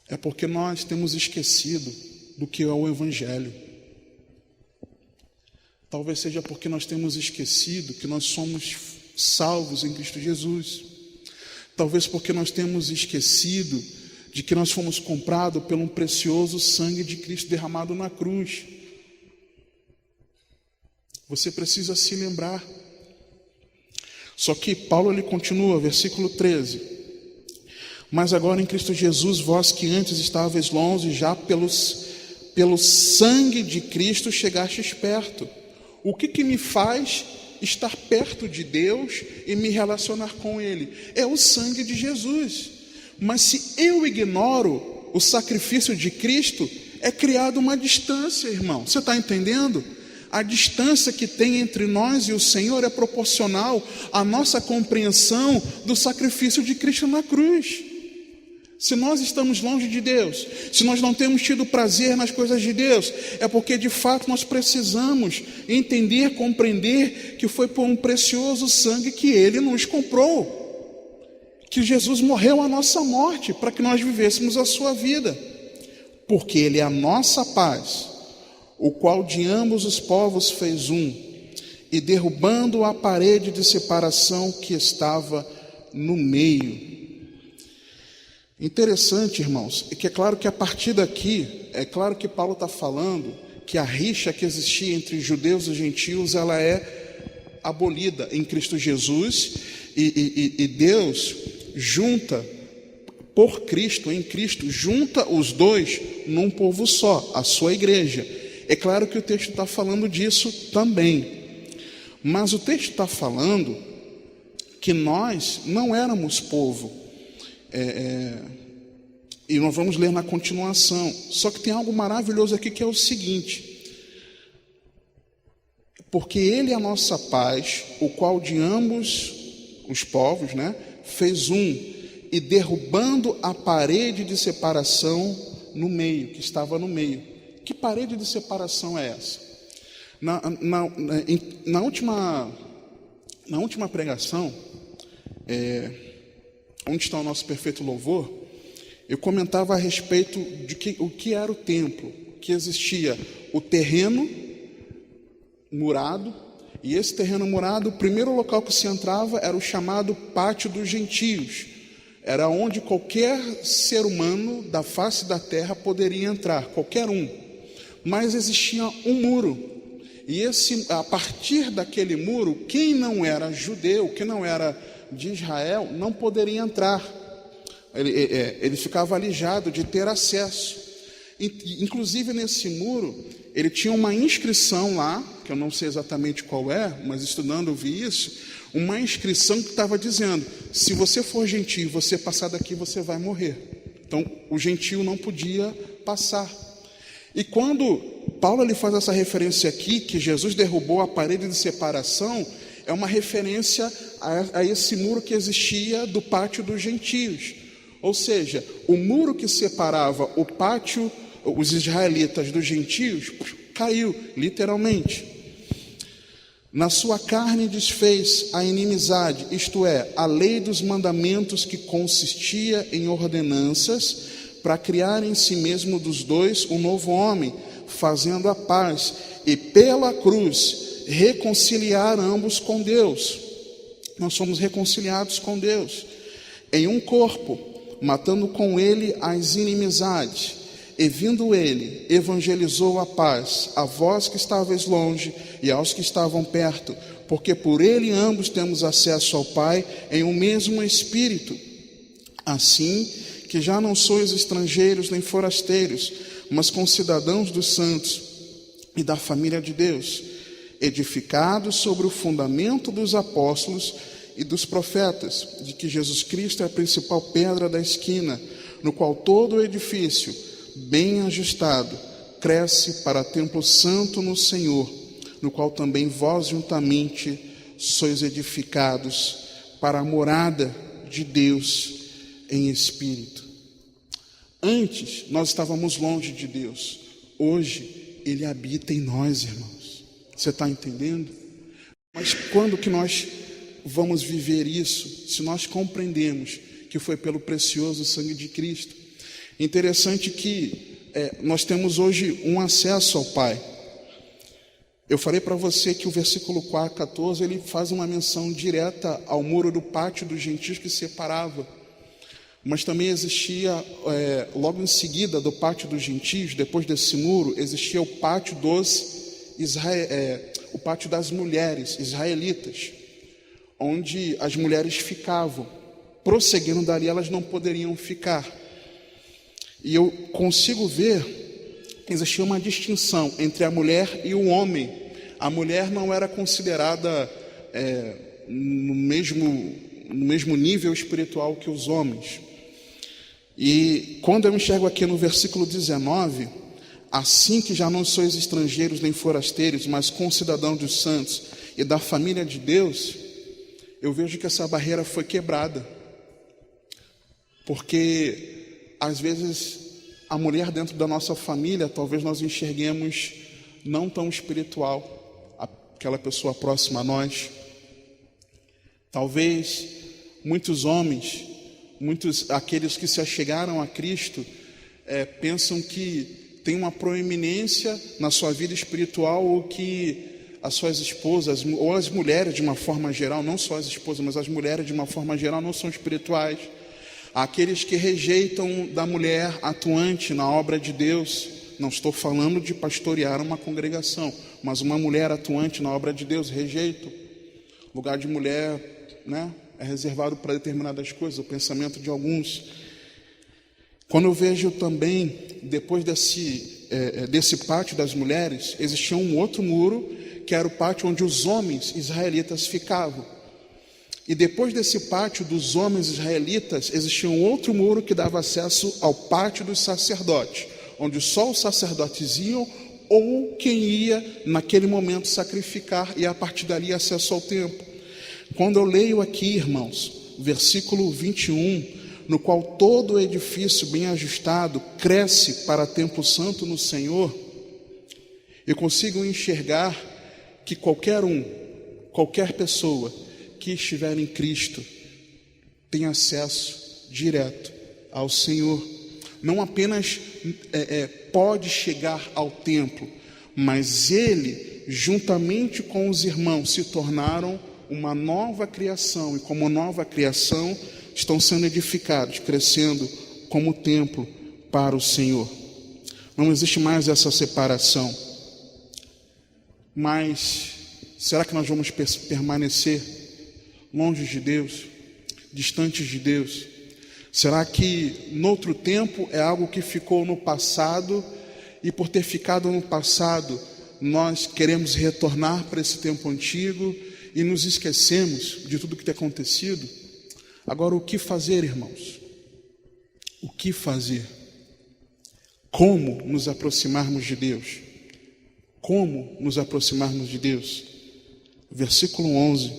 é porque nós temos esquecido do que é o Evangelho. Talvez seja porque nós temos esquecido que nós somos salvos em Cristo Jesus. Talvez porque nós temos esquecido de que nós fomos comprados pelo um precioso sangue de Cristo derramado na cruz. Você precisa se lembrar. Só que Paulo ele continua, versículo 13. Mas agora em Cristo Jesus, vós que antes estáveis longe, já pelo sangue de Cristo chegastes perto. O que me faz estar perto de Deus e me relacionar com Ele? É o sangue de Jesus. Mas se eu ignoro o sacrifício de Cristo, é criada uma distância, irmão. Você está entendendo? A distância que tem entre nós e o Senhor é proporcional à nossa compreensão do sacrifício de Cristo na cruz. Se nós estamos longe de Deus, se nós não temos tido prazer nas coisas de Deus, é porque de fato nós precisamos entender, compreender que foi por um precioso sangue que Ele nos comprou, que Jesus morreu a nossa morte para que nós vivêssemos a sua vida, porque Ele é a nossa paz, o qual de ambos os povos fez um, e derrubando a parede de separação que estava no meio. Interessante, irmãos, é que é claro que a partir daqui, é claro que Paulo está falando que a rixa que existia entre judeus e gentios, ela é abolida em Cristo Jesus, e Deus junta, por Cristo, em Cristo, junta os dois num povo só, a sua igreja. É claro que o texto está falando disso também, mas o texto está falando que nós não éramos povo, e nós vamos ler na continuação. Só que tem algo maravilhoso aqui, que é o seguinte: porque ele é a nossa paz, o qual de ambos os povos, fez um, e derrubando a parede de separação no meio, que estava no meio. Que parede de separação é essa? Na última pregação, onde está o nosso perfeito louvor, eu comentava a respeito de o que era o templo, que existia o terreno murado, e esse terreno murado, o primeiro local que se entrava era o chamado Pátio dos Gentios. Era onde qualquer ser humano da face da terra poderia entrar, qualquer um. Mas existia um muro, e a partir daquele muro, quem não era judeu, quem não era de Israel, não poderia entrar. Ele ficava alijado de ter acesso. Inclusive nesse muro, ele tinha uma inscrição lá, que eu não sei exatamente qual é, mas estudando eu vi isso, uma inscrição que estava dizendo: se você for gentio e você passar daqui, você vai morrer. Então o gentio não podia passar. E quando Paulo ele faz essa referência aqui, que Jesus derrubou a parede de separação, é uma referência a esse muro que existia do pátio dos gentios. Ou seja, o muro que separava o pátio, os israelitas dos gentios, caiu, literalmente. Na sua carne desfez a inimizade, isto é, a lei dos mandamentos, que consistia em ordenanças, para criar em si mesmo dos dois um novo homem, fazendo a paz, e pela cruz reconciliar ambos com Deus. Nós somos reconciliados com Deus em um corpo, matando com ele as inimizades. E vindo ele, evangelizou a paz a vós que estáveis longe e aos que estavam perto, porque por ele ambos temos acesso ao Pai em um mesmo Espírito. Assim que já não sois estrangeiros nem forasteiros, mas concidadãos dos santos e da família de Deus, edificados sobre o fundamento dos apóstolos e dos profetas, de que Jesus Cristo é a principal pedra da esquina, no qual todo o edifício, bem ajustado, cresce para templo santo no Senhor, no qual também vós juntamente sois edificados para a morada de Deus em espírito. Antes nós estávamos longe de Deus, hoje Ele habita em nós, irmãos. Você está entendendo? Mas quando que nós vamos viver isso, se nós compreendemos que foi pelo precioso sangue de Cristo? Interessante que nós temos hoje um acesso ao Pai. Eu falei para você que o versículo 14, ele faz uma menção direta ao muro do pátio dos gentios que separava. Mas também existia, logo em seguida do pátio dos gentios, depois desse muro, existia o pátio o pátio das mulheres israelitas, onde as mulheres ficavam. Prosseguindo dali, elas não poderiam ficar. E eu consigo ver que existia uma distinção entre a mulher e o homem. A mulher não era considerada no mesmo nível espiritual que os homens. E quando eu enxergo aqui no versículo 19, assim que já não sois estrangeiros nem forasteiros, mas concidadãos dos santos e da família de Deus, eu vejo que essa barreira foi quebrada. Porque às vezes a mulher dentro da nossa família, talvez nós enxerguemos não tão espiritual, aquela pessoa próxima a nós. Talvez muitos homens, aqueles que se achegaram a Cristo, pensam que tem uma proeminência na sua vida espiritual, ou que as suas esposas, ou as mulheres de uma forma geral, não só as esposas, mas as mulheres de uma forma geral não são espirituais. Aqueles que rejeitam da mulher atuante na obra de Deus. Não estou falando de pastorear uma congregação, mas uma mulher atuante na obra de Deus, rejeito. O lugar de mulher, né, é reservado para determinadas coisas, o pensamento de alguns. Quando eu vejo também, depois desse pátio das mulheres, existia um outro muro, que era o pátio onde os homens israelitas ficavam. E depois desse pátio dos homens israelitas, existia um outro muro que dava acesso ao pátio dos sacerdotes, onde só os sacerdotes iam ou quem ia naquele momento sacrificar, e a partir dali acesso ao templo. Quando eu leio aqui, irmãos, versículo 21, no qual todo o edifício bem ajustado cresce para templo santo no Senhor, eu consigo enxergar que qualquer pessoa que estiver em Cristo tem acesso direto ao Senhor. Não apenas pode chegar ao templo, mas ele, juntamente com os irmãos, se tornaram uma nova criação, e como nova criação estão sendo edificados, crescendo como templo para o Senhor. Não existe mais essa separação. Mas será que nós vamos permanecer longe de Deus, distantes de Deus? Será que no outro tempo é algo que ficou no passado, e por ter ficado no passado, nós queremos retornar para esse tempo antigo e nos esquecemos de tudo que tem acontecido? Agora, o que fazer, irmãos? O que fazer? Como nos aproximarmos de Deus? Como nos aproximarmos de Deus? Versículo 11.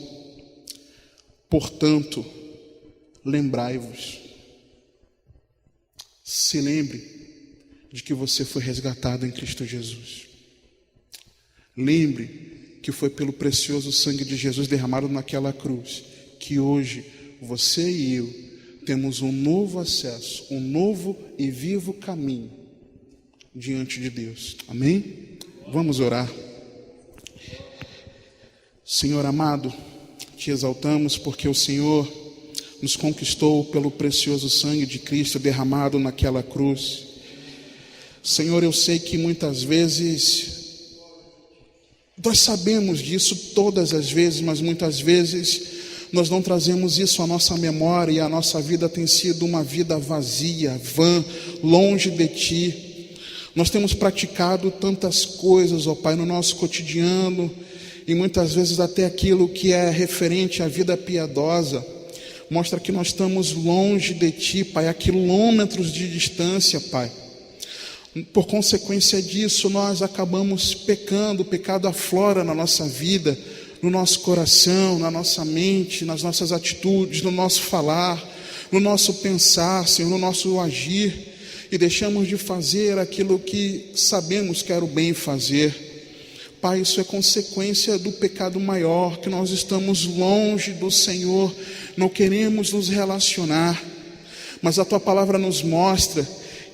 Portanto, lembrai-vos. Se lembre de que você foi resgatado em Cristo Jesus. Lembre que foi pelo precioso sangue de Jesus derramado naquela cruz que hoje você e eu temos um novo acesso, um novo e vivo caminho diante de Deus. Amém? Vamos orar. Senhor amado, te exaltamos porque o Senhor nos conquistou pelo precioso sangue de Cristo derramado naquela cruz. Senhor, eu sei que muitas vezes nós sabemos disso todas as vezes, mas muitas vezes nós não trazemos isso à nossa memória, e a nossa vida tem sido uma vida vazia, vã, longe de Ti. Nós temos praticado tantas coisas, ó Pai, no nosso cotidiano, e muitas vezes até aquilo que é referente à vida piedosa mostra que nós estamos longe de Ti, Pai, a quilômetros de distância, Pai. Por consequência disso, nós acabamos pecando, o pecado aflora na nossa vida, no nosso coração, na nossa mente, nas nossas atitudes, no nosso falar, no nosso pensar, Senhor, no nosso agir, e deixamos de fazer aquilo que sabemos que era o bem fazer. Pai, isso é consequência do pecado maior, que nós estamos longe do Senhor, não queremos nos relacionar, mas a Tua palavra nos mostra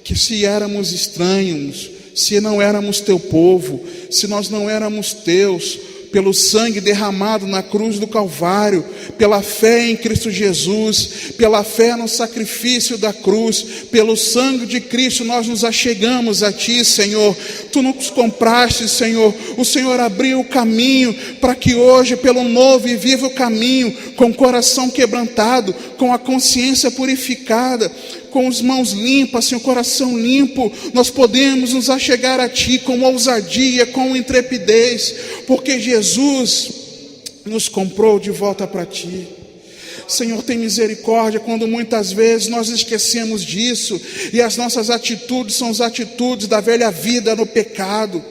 que se éramos estranhos, se não éramos Teu povo, se nós não éramos Teus, pelo sangue derramado na cruz do Calvário, pela fé em Cristo Jesus, pela fé no sacrifício da cruz, pelo sangue de Cristo, nós nos achegamos a Ti, Senhor. Tu nos compraste, Senhor. O Senhor abriu o caminho para que hoje, pelo novo e vivo caminho, com o coração quebrantado, com a consciência purificada, com as mãos limpas, Senhor, coração limpo, nós podemos nos achegar a Ti com ousadia, com intrepidez, porque Jesus nos comprou de volta para Ti. Senhor, tem misericórdia quando muitas vezes nós esquecemos disso, e as nossas atitudes são as atitudes da velha vida no pecado.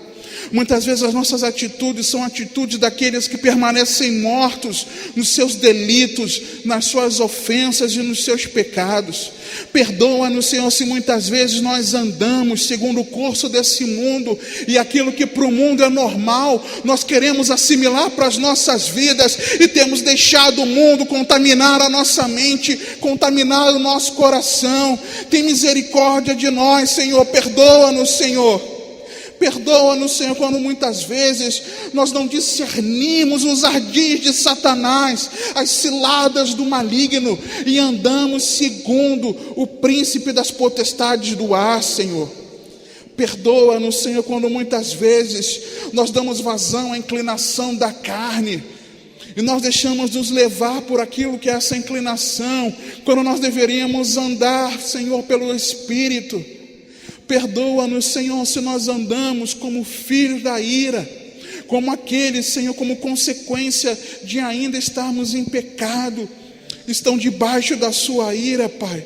Muitas vezes as nossas atitudes são atitudes daqueles que permanecem mortos nos seus delitos, nas suas ofensas e nos seus pecados. Perdoa-nos, Senhor, se muitas vezes nós andamos segundo o curso desse mundo, e aquilo que para o mundo é normal, nós queremos assimilar para as nossas vidas, e temos deixado o mundo contaminar a nossa mente, contaminar o nosso coração. Tem misericórdia de nós, Senhor, perdoa-nos, Senhor. Perdoa-nos, Senhor, quando muitas vezes nós não discernimos os ardis de Satanás, as ciladas do maligno, e andamos segundo o príncipe das potestades do ar, Senhor. Perdoa-nos, Senhor, quando muitas vezes nós damos vazão à inclinação da carne, e nós deixamos nos levar por aquilo que é essa inclinação, quando nós deveríamos andar, Senhor, pelo Espírito. Perdoa-nos, Senhor, se nós andamos como filhos da ira, como aqueles, Senhor, como consequência de ainda estarmos em pecado, estão debaixo da sua ira, Pai.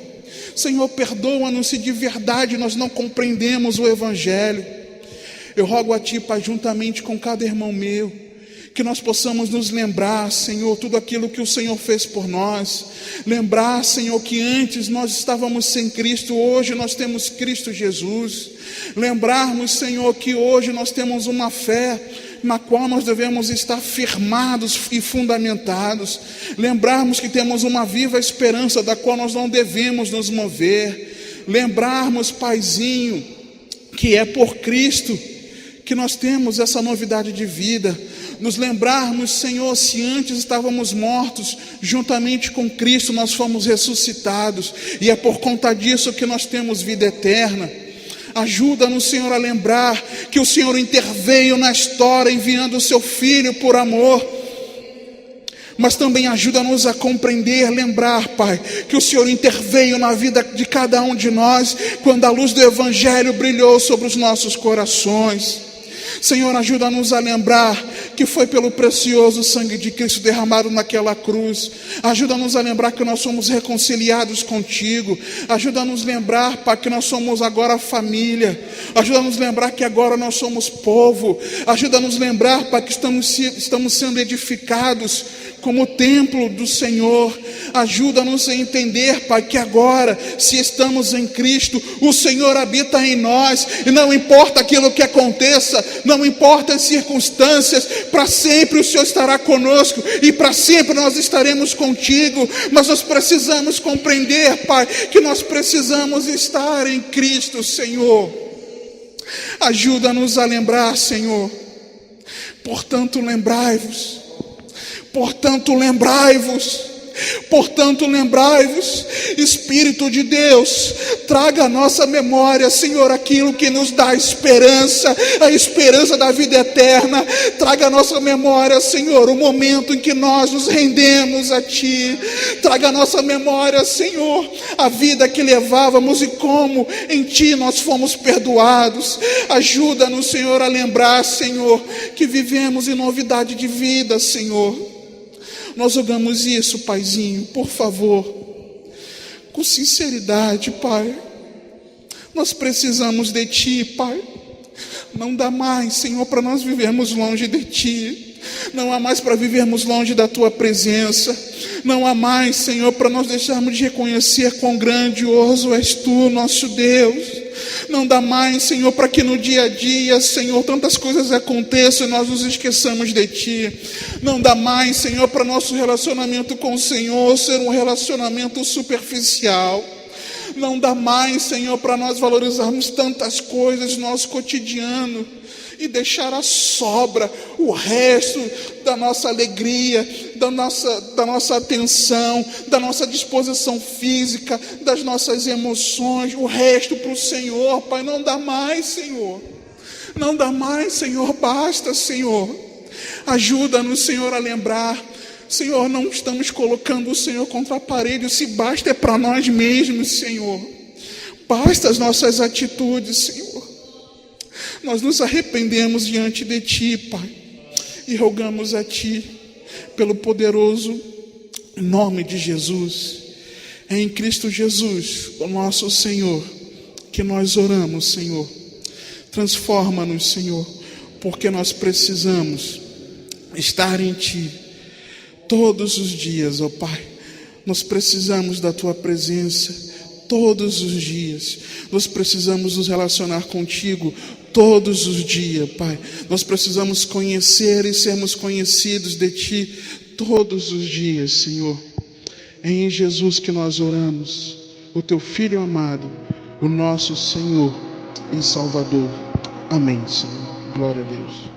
Senhor, perdoa-nos se de verdade nós não compreendemos o Evangelho. Eu rogo a Ti, Pai, juntamente com cada irmão meu, que nós possamos nos lembrar, Senhor, tudo aquilo que o Senhor fez por nós. Lembrar, Senhor, que antes nós estávamos sem Cristo, hoje nós temos Cristo Jesus. Lembrarmos, Senhor, que hoje nós temos uma fé na qual nós devemos estar firmados e fundamentados. Lembrarmos que temos uma viva esperança da qual nós não devemos nos mover. Lembrarmos, Paizinho, que é por Cristo que nós temos essa novidade de vida. Nos lembrarmos, Senhor, se antes estávamos mortos, juntamente com Cristo nós fomos ressuscitados, e é por conta disso que nós temos vida eterna. Ajuda-nos, Senhor, a lembrar que o Senhor interveio na história, enviando o seu Filho por amor. Mas também ajuda-nos a compreender, lembrar, Pai, que o Senhor interveio na vida de cada um de nós, quando a luz do Evangelho brilhou sobre os nossos corações. Senhor, ajuda-nos a lembrar que foi pelo precioso sangue de Cristo derramado naquela cruz. Ajuda-nos a lembrar que nós somos reconciliados contigo. Ajuda-nos a lembrar, Pai, que nós somos agora família. Ajuda-nos a lembrar que agora nós somos povo. Ajuda-nos a lembrar, Pai, que estamos sendo edificados como templo do Senhor. Ajuda-nos a entender, Pai, que agora, se estamos em Cristo, o Senhor habita em nós, e não importa aquilo que aconteça, não importa as circunstâncias, para sempre o Senhor estará conosco, e para sempre nós estaremos contigo. Mas nós precisamos compreender, Pai, que nós precisamos estar em Cristo, Senhor. Ajuda-nos a lembrar, Senhor. Portanto, lembrai-vos. Portanto, lembrai-vos. Portanto, lembrai-vos, Espírito de Deus, traga à nossa memória, Senhor, aquilo que nos dá esperança, a esperança da vida eterna. Traga à nossa memória, Senhor, o momento em que nós nos rendemos a Ti. Traga à nossa memória, Senhor, a vida que levávamos e como em Ti nós fomos perdoados. Ajuda-nos, Senhor, a lembrar, Senhor, que vivemos em novidade de vida, Senhor. Nós rogamos isso, Paizinho, por favor, com sinceridade, Pai. Nós precisamos de Ti, Pai. Não dá mais, Senhor, para nós vivermos longe de Ti. Não há mais para vivermos longe da Tua presença. Não há mais, Senhor, para nós deixarmos de reconhecer quão grandioso és Tu, nosso Deus. Não dá mais, Senhor, para que no dia a dia, Senhor, tantas coisas aconteçam e nós nos esqueçamos de Ti. Não dá mais, Senhor, para nosso relacionamento com o Senhor ser um relacionamento superficial. Não dá mais, Senhor, para nós valorizarmos tantas coisas no nosso cotidiano e deixar a sobra, o resto da nossa alegria, da nossa atenção, da nossa disposição física, das nossas emoções, o resto para o Senhor. Pai, não dá mais, Senhor. Não dá mais, Senhor. Basta, Senhor. Ajuda-nos, Senhor, a lembrar. Senhor, não estamos colocando o Senhor contra a parede. Se basta é para nós mesmos, Senhor. Basta as nossas atitudes, Senhor. Nós nos arrependemos diante de Ti, Pai, e rogamos a Ti, pelo poderoso nome de Jesus, é em Cristo Jesus, o nosso Senhor, que nós oramos, Senhor. Transforma-nos, Senhor, porque nós precisamos estar em Ti todos os dias, ó Pai. Nós precisamos da Tua presença todos os dias. Nós precisamos nos relacionar contigo todos os dias, Pai. Nós precisamos conhecer e sermos conhecidos de Ti todos os dias, Senhor. É em Jesus que nós oramos, o Teu Filho amado, o nosso Senhor e Salvador. Amém, Senhor. Glória a Deus.